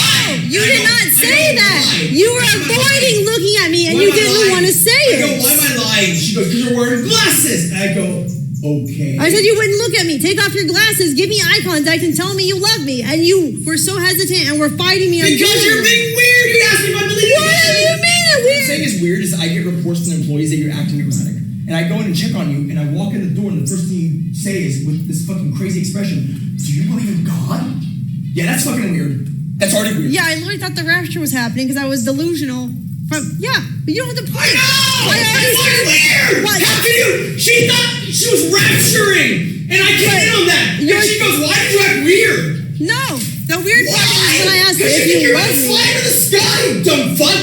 you did not say that. You were avoiding looking at me and you didn't want to say it. I go, why am I lying? She goes, because you're wearing glasses. And I go, okay. I said you wouldn't look at me. Take off your glasses, give me eye contact, and tell me you love me. And you were so hesitant and were fighting me. Because you're being weird. You asked me if I believe you. What do you mean weird? What I'm saying is weird is I get reports from employees that you're acting erratic. And I go in and check on you, and I walk in the door, and the first thing you say is with this fucking crazy expression, do you believe in God? Yeah, that's fucking weird. That's already weird. Yeah, I literally thought the rapture was happening because I was delusional. But you don't have to point. I know! It's weird! How can you? She thought she was rapturing! And I came in on that! And she goes, why did you act weird? No! The weird part is when I asked her Because if you love fly me. to the sky, you dumb fuck!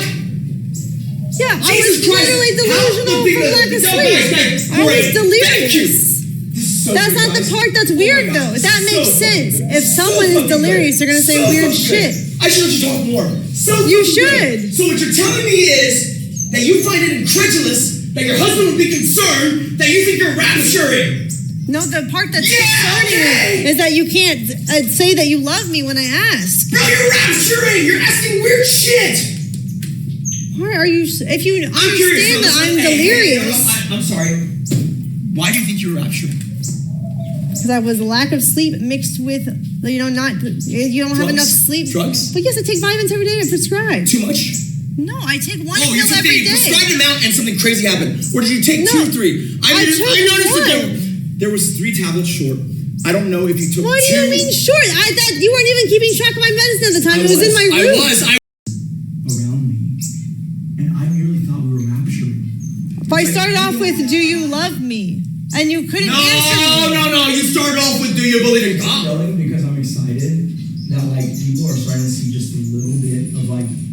Yeah, I was literally delusional from lack of sleep. I was delirious. That's not the part that's weird, though. That makes sense. If someone is delirious, they're going to say weird shit. I should let you talk more. You should. So what you're telling me is that you find it incredulous that your husband would be concerned that you think you're rapturing. No, the part that's concerning is that you can't say that you love me when I ask. Bro, you're rapturing. You're asking weird shit. Why are you? If you understand that I'm delirious. I'm sorry. Why do you think you're rapturing? Because I was lack of sleep mixed with, you don't have enough sleep. Drugs? But yes, I take vitamins every day to prescribe. Too much? No, I take one you pill every day. prescribed an amount and something crazy happened. Or did you take 2 or 3? I noticed that there was 3 tablets short. I don't know if you took 2. What do you mean short? You weren't even keeping track of my medicine at the time. It was in my room. Around me. And I merely thought we were rapturing. But I started off with, do you love me? And you couldn't answer me. No. You started off with, do you believe in God? I'm yelling because I'm excited that, people are starting to see just a little bit of,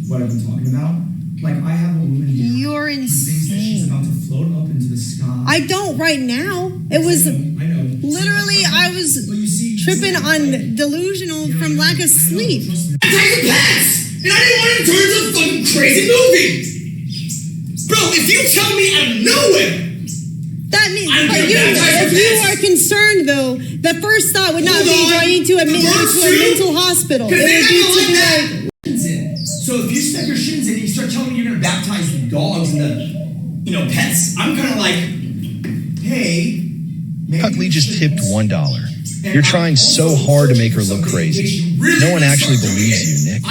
what I've been talking about. I have a woman here. You're insane. Who thinks that she's about to float up into the sky. I don't right now. It was I know. literally, I was tripping on delusional from lack of sleep. And I didn't want it to turn into a fucking crazy movie. Bro, if you tell me out of nowhere. That means, if you are concerned, though, the first thought would not be, do I need to admit you to a mental hospital? It would be to be like... So if you stuck your shins in and you start telling me you're going to baptize the dogs and the, pets, I'm kind of like, hey... Huckley just tipped $1. You're trying so hard to make her look crazy. No one actually believes you, Nick.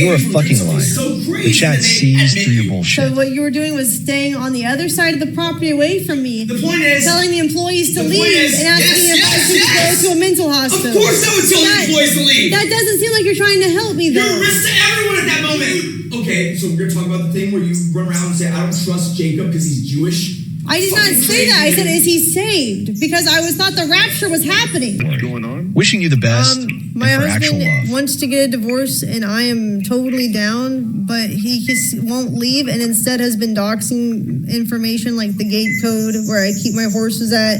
You're a fucking liar. The chat sees through your bullshit. So what you were doing was staying on the other side of the property away from me. The point is... Telling the employees to leave and asking if I should go to a mental hospital. Of course I would tell the employees to leave. That doesn't seem like you're trying to help me, though. You're a risk to everyone at that moment. Okay, Okay, so we're gonna talk about the thing where you run around and say, I don't trust Jacob because he's Jewish. I did not say that. I said, is he saved? Because I thought the rapture was happening. What's going on? Wishing you the best. My and for actual love. husband wants to get a divorce, and I am totally down, but he just won't leave, and instead has been doxing information like the gate code where I keep my horses at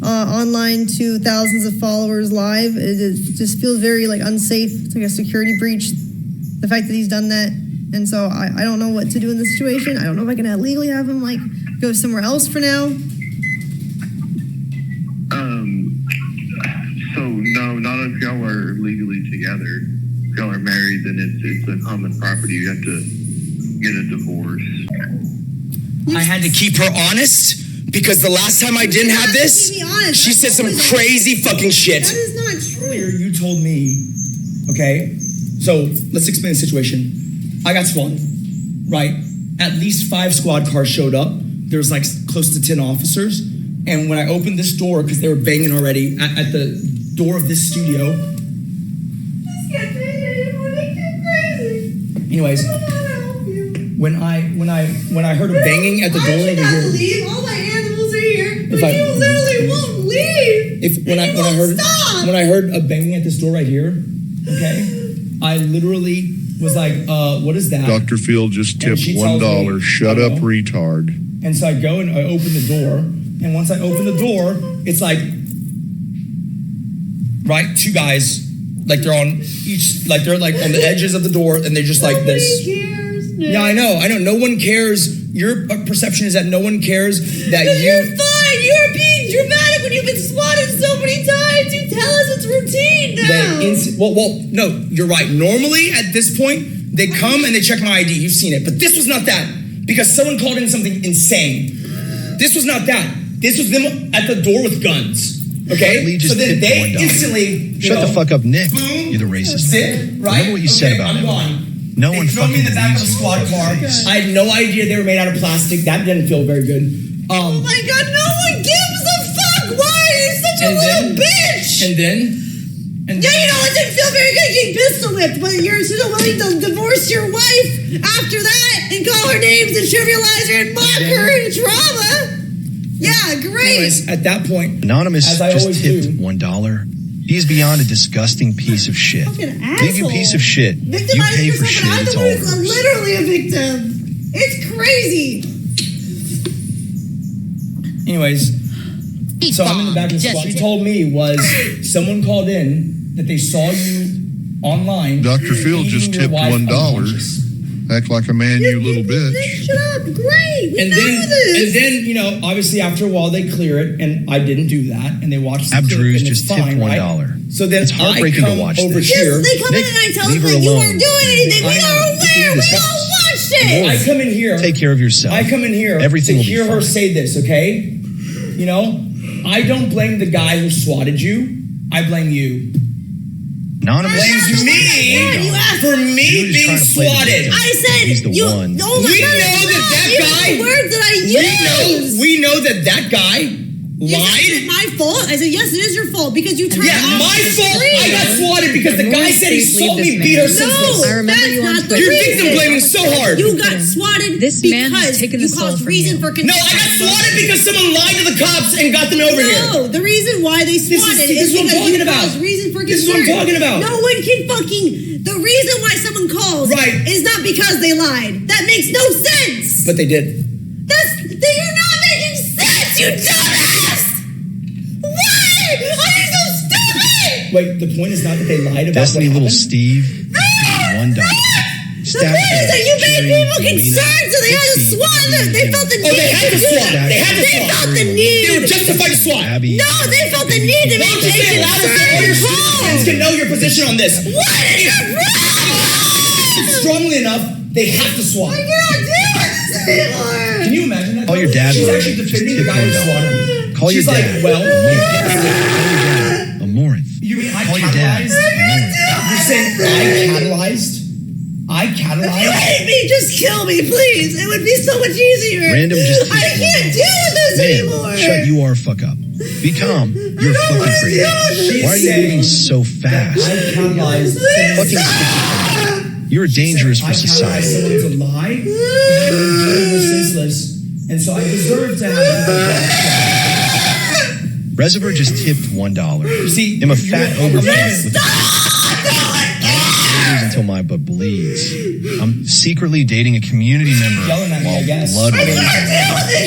online to thousands of followers live. It just feels very like unsafe. It's like a security breach. The fact that he's done that, and so I don't know what to do in this situation. I don't know if I can legally have him like go somewhere else for now. So no, not if y'all are legally together. If y'all are married, then it's a common property. You have to get a divorce. I had to keep her honest because the last time I didn't have this, she said some crazy fucking shit. That is not true. Earlier, you told me, okay, so let's explain the situation. I got swatted, right? At least 5 squad cars showed up. There's like close to 10 officers. And when I opened this door, because they were banging already at the door of this studio. Anyways, when I heard a banging at the door over here. Leave. All my animals are here, but I- you literally won't leave. When I heard a banging at this door right here, okay, I literally was like, what is that? Dr. Field just And tipped she tells $1. me, Shut up, retard. And so I go and I open the door, and once I open the door, it's like, right, 2 guys, like they're on each, like they're like on the edges of the door, and they're just like this. Yeah, I know. No one cares. Your perception is that no one cares that You're fine. You're being dramatic when you've been swatted so many times. You tell us it's routine now. Well, no, you're right. Normally, at this point, they come and they check my ID. You've seen it. But this was not that. Because someone called in something insane. This was not that. This was them at the door with guns. Okay? Just So then tipped they $1. instantly... Shut the fuck up, Nick. Boom, You're the racist. Sick, right? Remember what you said about I'm him. gone. No They one throw me fucking in the back of a believes you. squad car. I had no idea they were made out of plastic. That didn't feel very good. Oh my God, no one gives a fuck. Why are you such a little bitch? And then... Yeah, you know, it didn't feel very good getting pistol whipped, but you're still willing to divorce your wife after that and call her names and trivialize her and mock her and trauma. Yeah, great. Anyways, at that point, Anonymous as I just always tipped do, $1. He's beyond a disgusting piece of shit. Fucking Leave you piece of shit. You Victimizing pay for yourself, shit. and It's I'm all the one hers. who's literally a victim. It's crazy. anyways, so I'm in the back of the squad. She told me was someone called in that they saw you online. Dr. Field just tipped $1. Act like a man, you little bitch. Shut up. Great. We And know then, this. and then, you know, obviously after a while they clear it, and I didn't do that, and they watched the clip, Abdruz and it's just tipped fine, $1. right? So then It's heartbreaking I to come watch over this. here. They come in and I tell them Leave her that you alone. weren't doing anything. We are aware. We all watched it. I come in here. Take care of yourself. I come in here Everything to will be hear her fine. say this, okay? You know, I don't blame the guy who swatted you. I blame you. Anonymous Blames me for me being swatted. I said He's the you. one. Oh my We God, know it's that not. guy. Use the words that I used. We know that that guy You said, lied. is it my fault? I said, yes, it is your fault because you turned Yeah, off my the fault. screen. I got swatted because the guy said he saw me beat her senseless. No, that's not the You're reason. victim blaming so hard. You got swatted This man has because taken you the soul caused from reason you. for No, I got swatted because someone lied to the cops and got them over here. No, the reason why they swatted this is what I'm because talking you about. caused reason for concern. This is what I'm talking about. No one can fucking. The reason why someone calls is not because they lied. That makes no sense. But they did. You're not making sense, you dumbass. Why are you so stupid? Wait, the point is not that they lied about Destiny what little happened. Steve. $1. The point is that you made people concerned, so they had to swat them. They felt the need. Oh, they had to swat. They had to They swat. felt the need. They were justified to swat. No, they felt the need to Why make don't you say it louder so all your citizens can know your position on this? What is your problem? Strongly enough, they have to swat. I cannot deal with this anymore. Can you imagine that? Call your dad. She's Lord. actually Just defending tip the guy who $1. swatted her. Call your She's dad. like, well, Amouranth. you mean I Call your dad. catalyzed? You're saying I catalyzed? I If you catalyzed? hate me, just kill me, please. It would be so much easier. Random just I can't deal with this anymore. Man, shut you are fuck up. Be calm. You're fucking crazy. Why are you moving so fast? I catalyzed. Fucking You're dangerous for society. I someone to lie, and senseless, and so I deserve to have. Reservoir just tipped $1. See, I'm a fat overfed with until my butt bleeds. I'm secretly dating a community member while blood runs.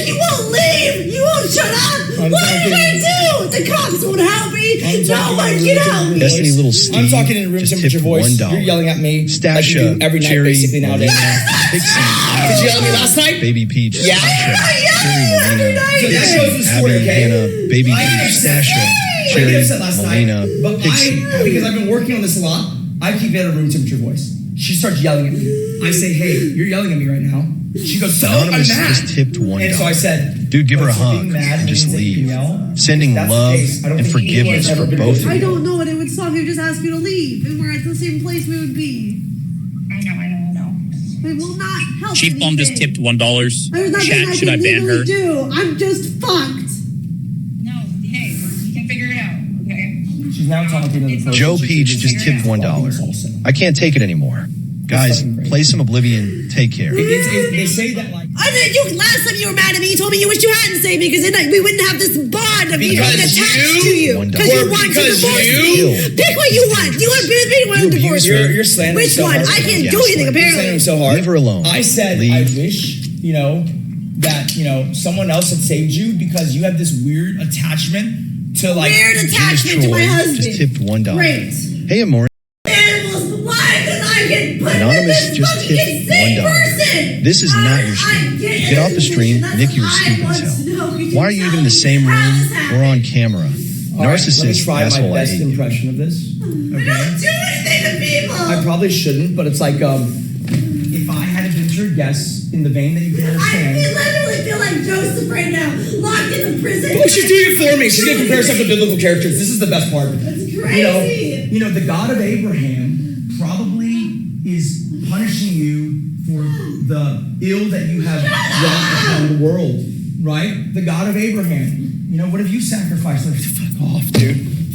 You won't leave. You won't shut up. What did I do? The cops won't help me. No one can help me. Destiny Little Steve. I'm talking in room temperature voice. $1. You're yelling at me. Stash like you do every night, Cherry, basically nowadays. Big Sam. Did you yell at me last night? Baby Peach. Yeah. Cherry, Melina. So that goes the story, Abby, okay? Hannah, Baby Peach, Stasha, Cherry, Melina, Pixie. Because I've been working on this a lot, I keep it at a room temperature voice. She starts yelling at me. I say, hey, you're yelling at me right now. She goes, so Anonymous I'm mad. just tipped $1. And so I said, dude, give her a hug and just leave. Sending love and forgiveness for both of I you. don't know what it would solve. He would just ask you to leave, and we're at the same place we would be. I know. It will not help. Chief Bomb just tipped $1. There's nothing Chat, should I ban legally her? do. I'm just fucked. No, hey, you can figure it out, okay? She's now talking to the person. Joe Peach just tipped $1. I can't take it anymore. Guys, play some Oblivion. Take care. They say that like. I mean, last time you were mad at me, you told me you wished you hadn't saved me because then we wouldn't have this bond of me being attached to you. Because you want to divorce me. Pick what you want. You want to be with me or you want to divorce me? You're slandering Which so one? hard. I can't do anything, apparently. You're slandering so hard. Leave her alone. I said, I wish, that, someone else had saved you because you have this weird attachment to like. Weird attachment to my husband. Just tipped $1. Great. Hey, Amouranth. Why did I get put Anonymous with just this tipped fucking $1. person? This is not your stream. Get off the stream. Nick, you were stupid as hell. Why are you even in the same room or on camera? Narcissist, Let me try asshole, my I best hate you. impression of this. I don't do anything to people. I probably shouldn't, but it's like if I had been your guest in the vein that you can understand. I literally feel like Joseph right now, locked in the prison. Oh, she's doing it for me. She's gonna compare stuff to biblical characters. This is the best part. That's crazy. The God of Abraham probably is punishing you for the ill that you have brought upon the world, right? The God of Abraham. What have you sacrificed? Like,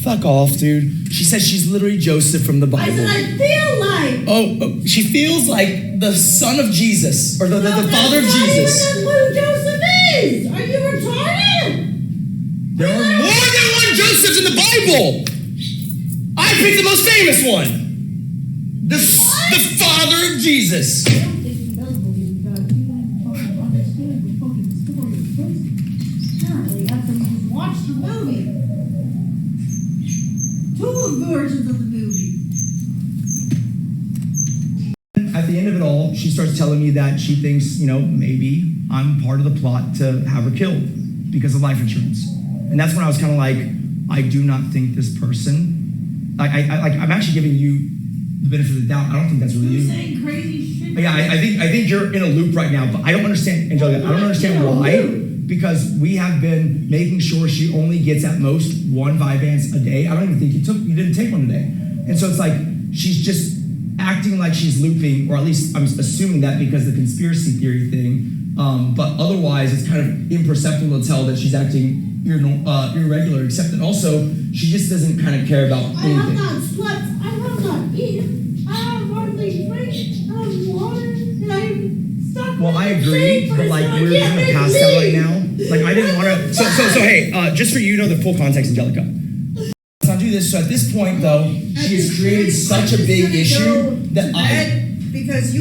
Fuck off, dude. She says she's literally Joseph from the Bible. I said I feel like. Oh, she feels like the son of Jesus, or the father of Jesus. That's who Joseph is. Are you retarded? There are more than one Josephs in the Bible. I picked the most famous one. The father of Jesus. Watch the movie. Two versions of the movie. At the end of it all, she starts telling me that she thinks, maybe I'm part of the plot to have her killed because of life insurance. And that's when I was kind of like, I do not think this person, I'm actually giving you the benefit of the doubt. I don't think that's really you. Saying crazy shit. Yeah, I think you're in a loop right now, but I don't understand, Angelica, I don't understand why. Because we have been making sure she only gets at most one Vyvanse a day. I don't even think you didn't take one today. And so it's like, she's just acting like she's looping, or at least I'm assuming that because of the conspiracy theory thing. But otherwise, it's kind of imperceptible to tell that she's acting irregular, except that also, she just doesn't kind of care about anything. I have not slept. I have not eaten. I have hardly drank. I have water. And I'm stuck. Well, I agree, but like we're kind of past that right now. Like I didn't want to. So hey, just for you to know the full context, Angelica. Let's not do this. So at this point, though, she has created such a big issue that because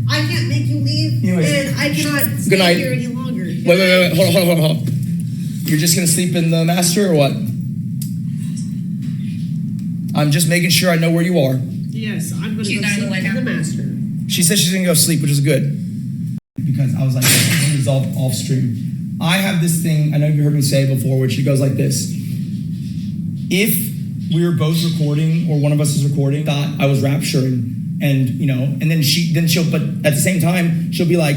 I can't make you leave, Anyways, and I cannot good stay night. here any longer. Wait. Hold on. You're just gonna sleep in the master or what? I'm just making sure I know where you are. Yes, I'm going to go sleep in the master. She said she's gonna go sleep, which is good. Because I was like, this is resolved off stream. I have this thing, I know you heard me say before, which it goes like this. If we were both recording, or one of us is recording, thought I was rapturing, and and then she'll, but at the same time, she'll be like,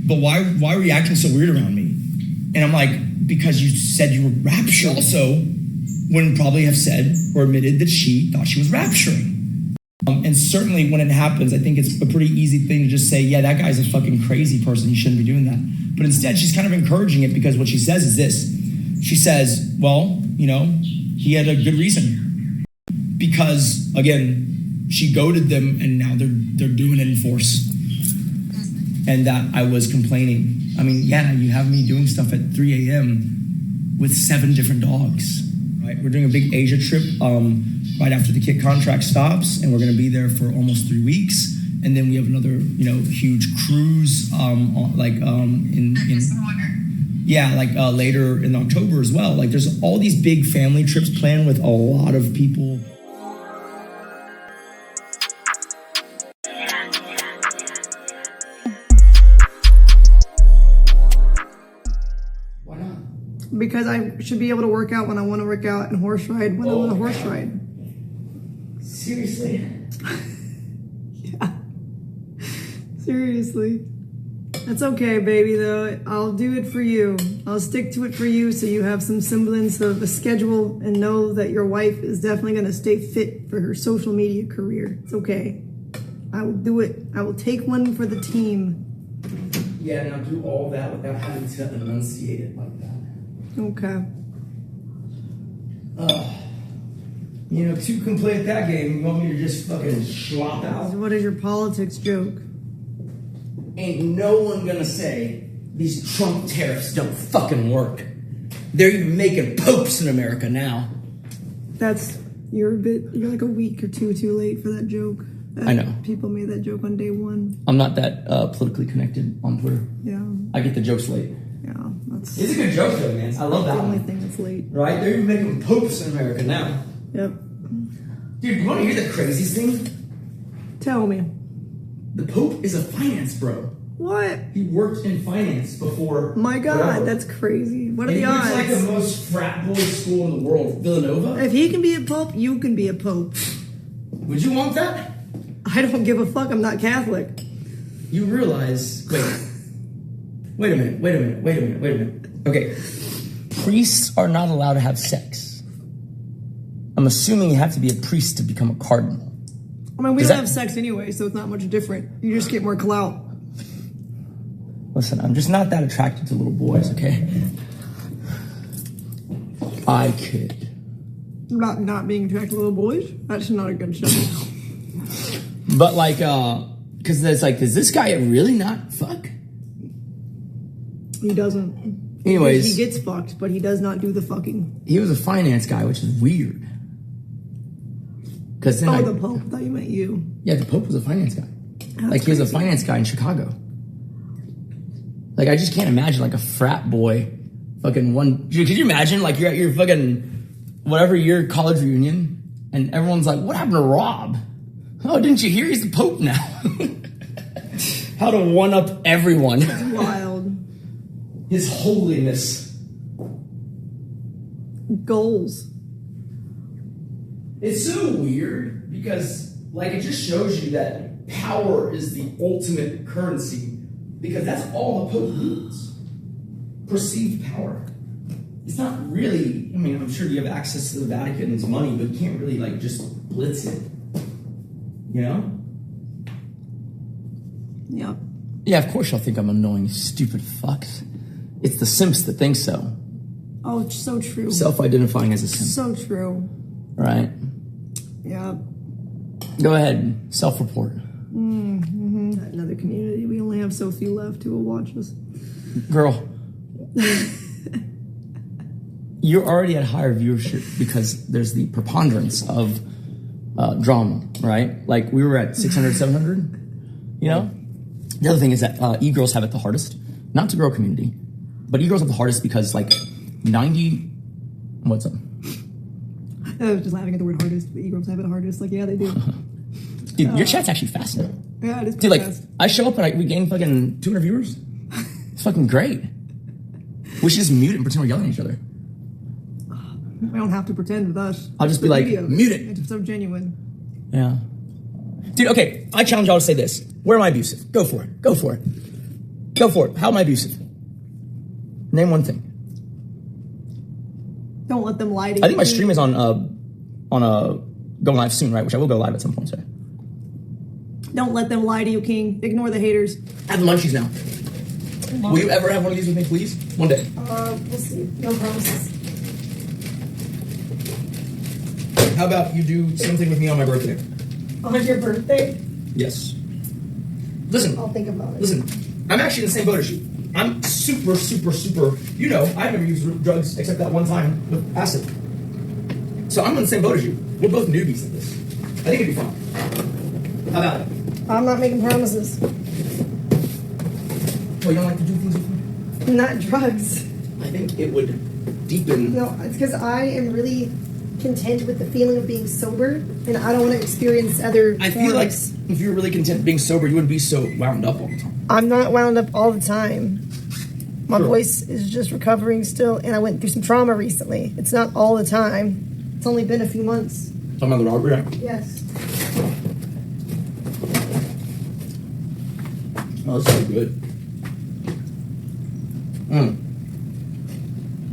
but why were you acting so weird around me? And I'm like, because you said you were rapturing. Also, wouldn't probably have said or admitted that she thought she was rapturing. And certainly when it happens, I think it's a pretty easy thing to just say, yeah, that guy's a fucking crazy person. He shouldn't be doing that. But instead, she's kind of encouraging it because what she says is this. She says, well, he had a good reason. Because, again, she goaded them, and now they're doing it in force. And that I was complaining. I mean, yeah, you have me doing stuff at 3 a.m. with 7 different dogs. Right? We're doing a big Asia trip right after the kit contract stops, and we're going to be there for almost 3 weeks. And then we have another, huge cruise, later in October as well. Like, there's all these big family trips planned with a lot of people. Because I should be able to work out when I want to work out and horse ride when I want to horse ride. Seriously? Yeah. Seriously. That's okay, baby, though. I'll do it for you. I'll stick to it for you so you have some semblance of a schedule and know that your wife is definitely going to stay fit for her social media career. It's okay. I will do it. I will take one for the team. Yeah, and I'll do all that without having to enunciate it like that. Okay. To complete that game, you want me to just fucking slop out? What is your politics joke? Ain't no one gonna say these Trump tariffs don't fucking work. They're even making popes in America now. You're like a week or two too late for that joke. I know. People made that joke on day 1. I'm not that politically connected on Twitter. Yeah. I get the jokes late. Yeah, it's a good joke though, man. I love that the one. only thing that's late. Right? They're even making popes in America now. Yep. Dude, you want to hear the craziest thing? Tell me. The Pope is a finance bro. What? He worked in finance before. My God, that's crazy. What are the odds? It's like the most frat boy school in the world, Villanova. If he can be a pope, you can be a pope. Would you want that? I don't give a fuck. I'm not Catholic. You realize? Wait a minute. Okay, priests are not allowed to have sex. I'm assuming you have to be a priest to become a cardinal. I mean, we don't have sex anyway, so it's not much different. You just get more clout. Listen, I'm just not that attracted to little boys, okay? I kid. Not being attracted to little boys? That's not a good show. But because it's like, does this guy really not fuck? He doesn't. Anyways. He gets fucked, but he does not do the fucking. He was a finance guy, which is weird. The Pope. I thought you meant you. Yeah, the Pope was a finance guy. That's he was a finance guy in Chicago. I just can't imagine a frat boy fucking one. Could you imagine you're at your fucking whatever your college reunion and everyone's like, what happened to Rob? Oh, didn't you hear? He's the Pope now. How to one up everyone. It's wild. His holiness. Goals. It's so weird because it just shows you that power is the ultimate currency. Because that's all the Pope needs. Perceived power. It's not really, I'm sure you have access to the Vatican's money, but you can't really, just blitz it. You know? Yep. Yeah, of course you'll think I'm annoying, stupid fucks. It's the simps that think so. Oh, it's so true. Self-identifying as a simp. So true. Right? Yeah. Go ahead, self-report. Mm-hmm. Another community. We only have so few left who will watch us. Girl. You're already at higher viewership because there's the preponderance of drama, right? We were at 600, 700, you know? The other thing is that e-girls have it the hardest. Not to grow a community, but e-girls have the hardest because 90... What's up? I was just laughing at the word hardest, but e-girls have it hardest. Yeah, they do. Dude, your chat's actually fascinating. Yeah, it is. Dude, I show up and we gain fucking 200 viewers. It's fucking great. We should just mute it and pretend we're yelling at each other. We don't have to pretend with us. I'll just be mute it. It's so genuine. Yeah. Dude, okay, I challenge y'all to say this. Where am I abusive? Go for it. Go for it. Go for it. How am I abusive? Name one thing. Don't let them lie to you. I think my stream is on going live soon, right? Which I will go live at some point, so. Don't let them lie to you, King. Ignore the haters. I have the munchies now. Will you ever have one of these with me, please? One day. We'll see. No promises. How about you do something with me on my birthday? On your birthday? Yes. Listen. I'll think about it. Listen, I'm actually in the same boat as you. I'm super, super, super. You know, I've never used drugs except that one time with acid. So I'm in the same boat as you. We're both newbies at this. I think it'd be fun. How about it? I'm not making promises. Well, you don't like to do things with me? Not drugs. I think it would deepen. No, it's because I am really content with the feeling of being sober, and I don't want to experience other I feel like forms. if you were really content being sober, you wouldn't be so wound up all the time. I'm not wound up all the time. My Sure. voice is just recovering still, and I went through some trauma recently. It's not all the time. It's only been a few months. Talking about the robbery act? Yes. Oh, that's so good.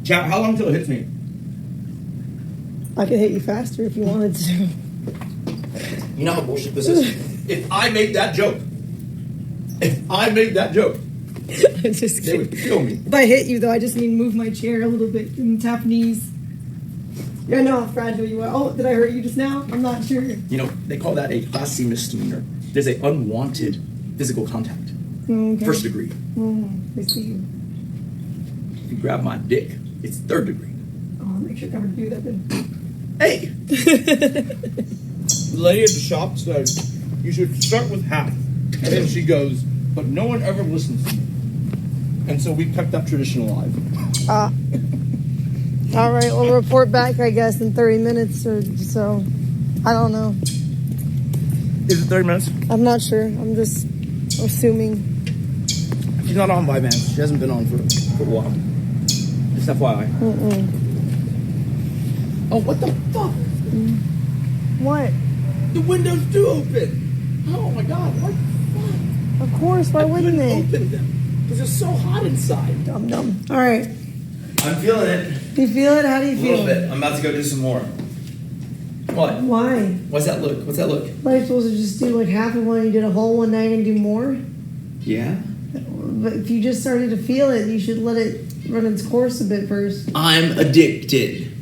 Chat, how long till it hits me? I could hit you faster if you wanted to. You know how bullshit this is? If I made that joke, I'm just they would kill me. If I hit you, though, I just need to move my chair a little bit and tap knees. Yeah, I know how fragile you are. Oh, did I hurt you just now? I'm not sure. You know, they call that a classy misdemeanor. There's a unwanted physical contact. Okay. First degree. I see. If you grab my dick, it's third degree. Oh, I'll make sure I never do that then. Hey! The lady at the shop said, you should start with half. And then she goes, but no one ever listens to me. And so we kept that tradition alive. All right, we'll report back, I guess, in 30 minutes or so. I don't know. Is it 30 minutes? I'm not sure. I'm just assuming. She's not on by, man. She hasn't been on for a while. Just FYI. Oh, what the fuck? What? The windows do open. Oh my god, what the fuck? Of course, why wouldn't they? Open them. Because it's so hot inside. Dumb. All right. I'm feeling it. Do you feel it? How do you A feel? little bit. I'm about to go do some more. What? Why? What's that look? What's that look? What, are you supposed to just do like half of one and you did a whole one, now you're going to do more? Yeah? But if you just started to feel it, you should let it run its course a bit first. I'm addicted.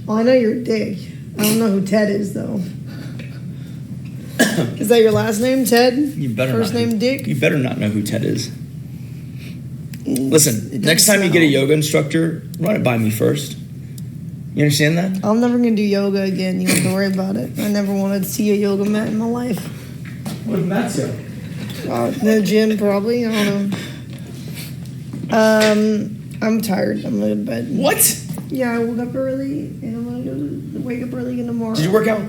Well, I know you're a dick. I don't know who Ted is, though. Is that your last name, Ted? You better First not. name, Dick? You better not know who Ted is. Listen, next time you get a yoga instructor, run it by me first. You understand that? I'm never going to do yoga again. You don't have to worry about it. I never wanted to see a yoga mat in my life. What if Matt's yoga? The gym, probably. I don't know. I'm tired. I'm going to bed. What? Yeah, I woke up early, and I'm going to wake up early in the morning. Did you work out?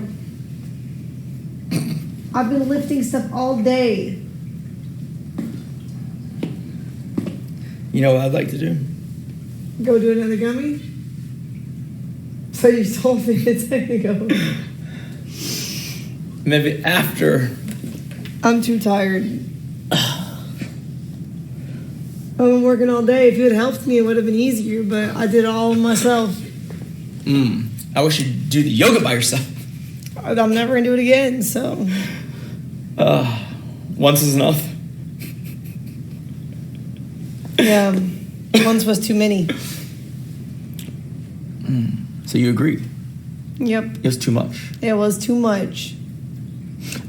I've been lifting stuff all day. You know what I'd like to do? Go do another gummy? So you told me a second ago. Maybe after. I'm too tired. I've been working all day. If you had helped me, it would have been easier, but I did it all myself. I wish you'd do the yoga by yourself. I'm never going to do it again, so. Once is enough. Yeah, once was too many. So you agreed? Yep, It was too much. it was too much.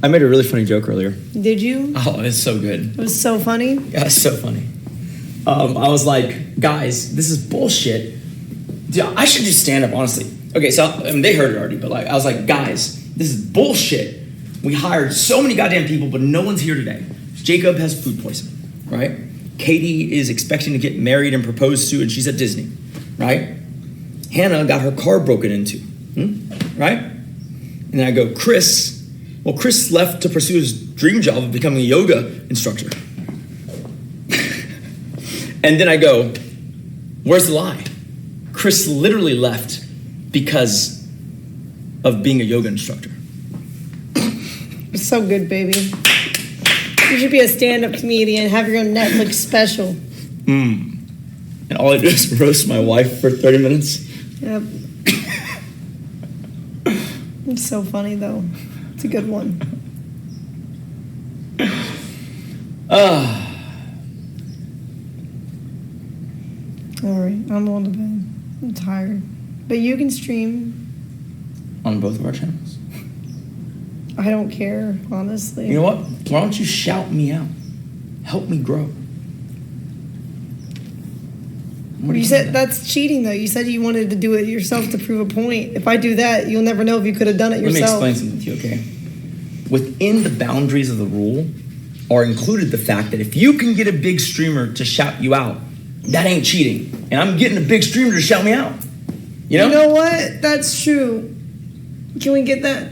I made a really funny joke earlier. Did you? Oh, it's so good. It was so funny. Yeah, it's so funny. I was like, guys, this is bullshit. Dude, I should just stand up, honestly. Okay, so they heard it already, but like, I was like, guys, this is bullshit. We hired so many goddamn people, but no one's here today. Jacob has food poisoning, right? Katie is expecting to get married and proposed to, and she's at Disney, right? Hannah got her car broken into, right? And then I go, Chris left to pursue his dream job of becoming a yoga instructor. And then I go, where's the lie? Chris literally left because of being a yoga instructor. It's so good, baby. You should be a stand-up comedian, have your own Netflix special. And all I do is roast my wife for 30 minutes. Yep. It's so funny, though. It's a good one. All right, I'm going to bed. I'm tired. But you can stream. On both of our channels. I don't care, honestly. You know what? Why don't you shout me out? Help me grow. You said that's cheating, though. You said you wanted to do it yourself to prove a point. If I do that, you'll never know if you could have done it yourself. Let me explain something to you, okay? Within the boundaries of the rule are included the fact that if you can get a big streamer to shout you out, that ain't cheating. And I'm getting a big streamer to shout me out. You know what? That's true. Can we get that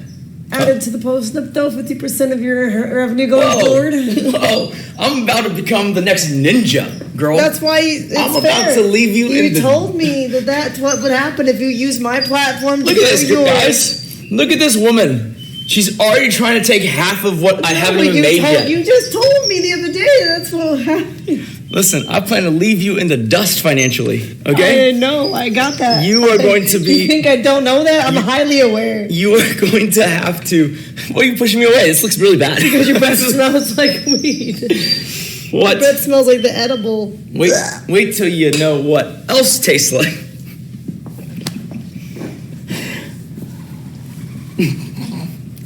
added to the post up, though? 50% of your revenue going forward? Whoa, I'm about to become the next ninja, girl. That's why it's I'm fair. about to leave you in the... You told me that's what would happen if you use my platform to Look at this, guys. Look at this woman. She's already trying to take half of what I haven't even made yet. You just told me the other day that's what will happen. Listen, I plan to leave you in the dust financially, okay? I know, I got that. You are going to be... You think I don't know that? I'm highly aware. You are going to have to... Why are you pushing me away? This looks really bad. Because your breath smells like weed. What? Your breath smells like the edible. Wait till you know what else tastes like.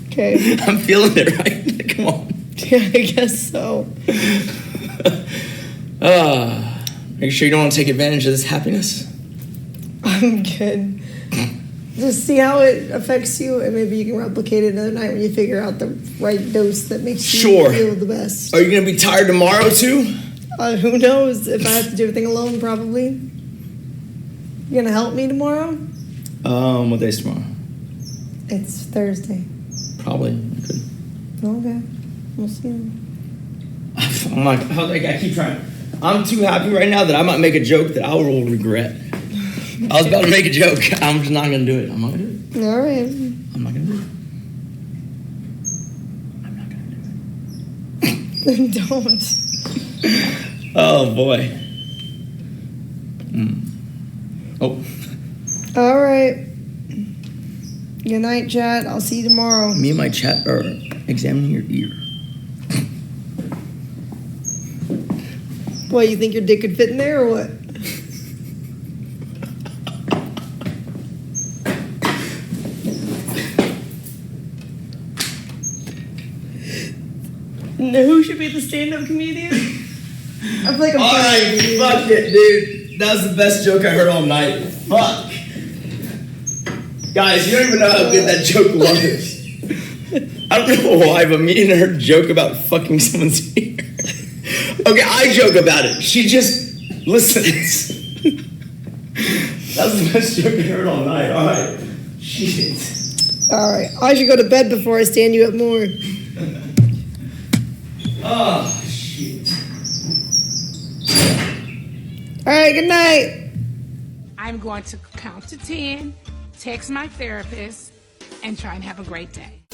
Okay. I'm feeling it, right? Come on. Yeah, I guess so. Make sure you don't want to take advantage of this happiness. I'm good. Just see how it affects you, and maybe you can replicate it another night when you figure out the right dose that makes you feel the best. Are you going to be tired tomorrow, too? Who knows? If I have to do everything alone, probably. You going to help me tomorrow? What day's tomorrow? It's Thursday. Probably. I could. Okay. We'll see. I'm like, I keep trying. I'm too happy right now that I might make a joke that I will regret. I was about to make a joke. I'm just not going to do it. I'm not going to do it. All right. I'm not going to do it. I'm not going to do it. Don't. Oh, boy. Oh. All right. Good night, chat. I'll see you tomorrow. Me and my chat are examining your ear. What, you think your dick could fit in there or what? Who should be the stand-up comedian? I feel like I'm all right, fuck it, dude. That was the best joke I heard all night. Fuck. Guys, you don't even know how good that joke was. I don't know why, but me and her joke about fucking someone's ear. Okay, I joke about it. She just listens. That was the best joke I heard all night. All right. Shit. All right. I should go to bed before I stand you up more. Oh, shit. All right, good night. I'm going to count to 10, text my therapist, and try and have a great day.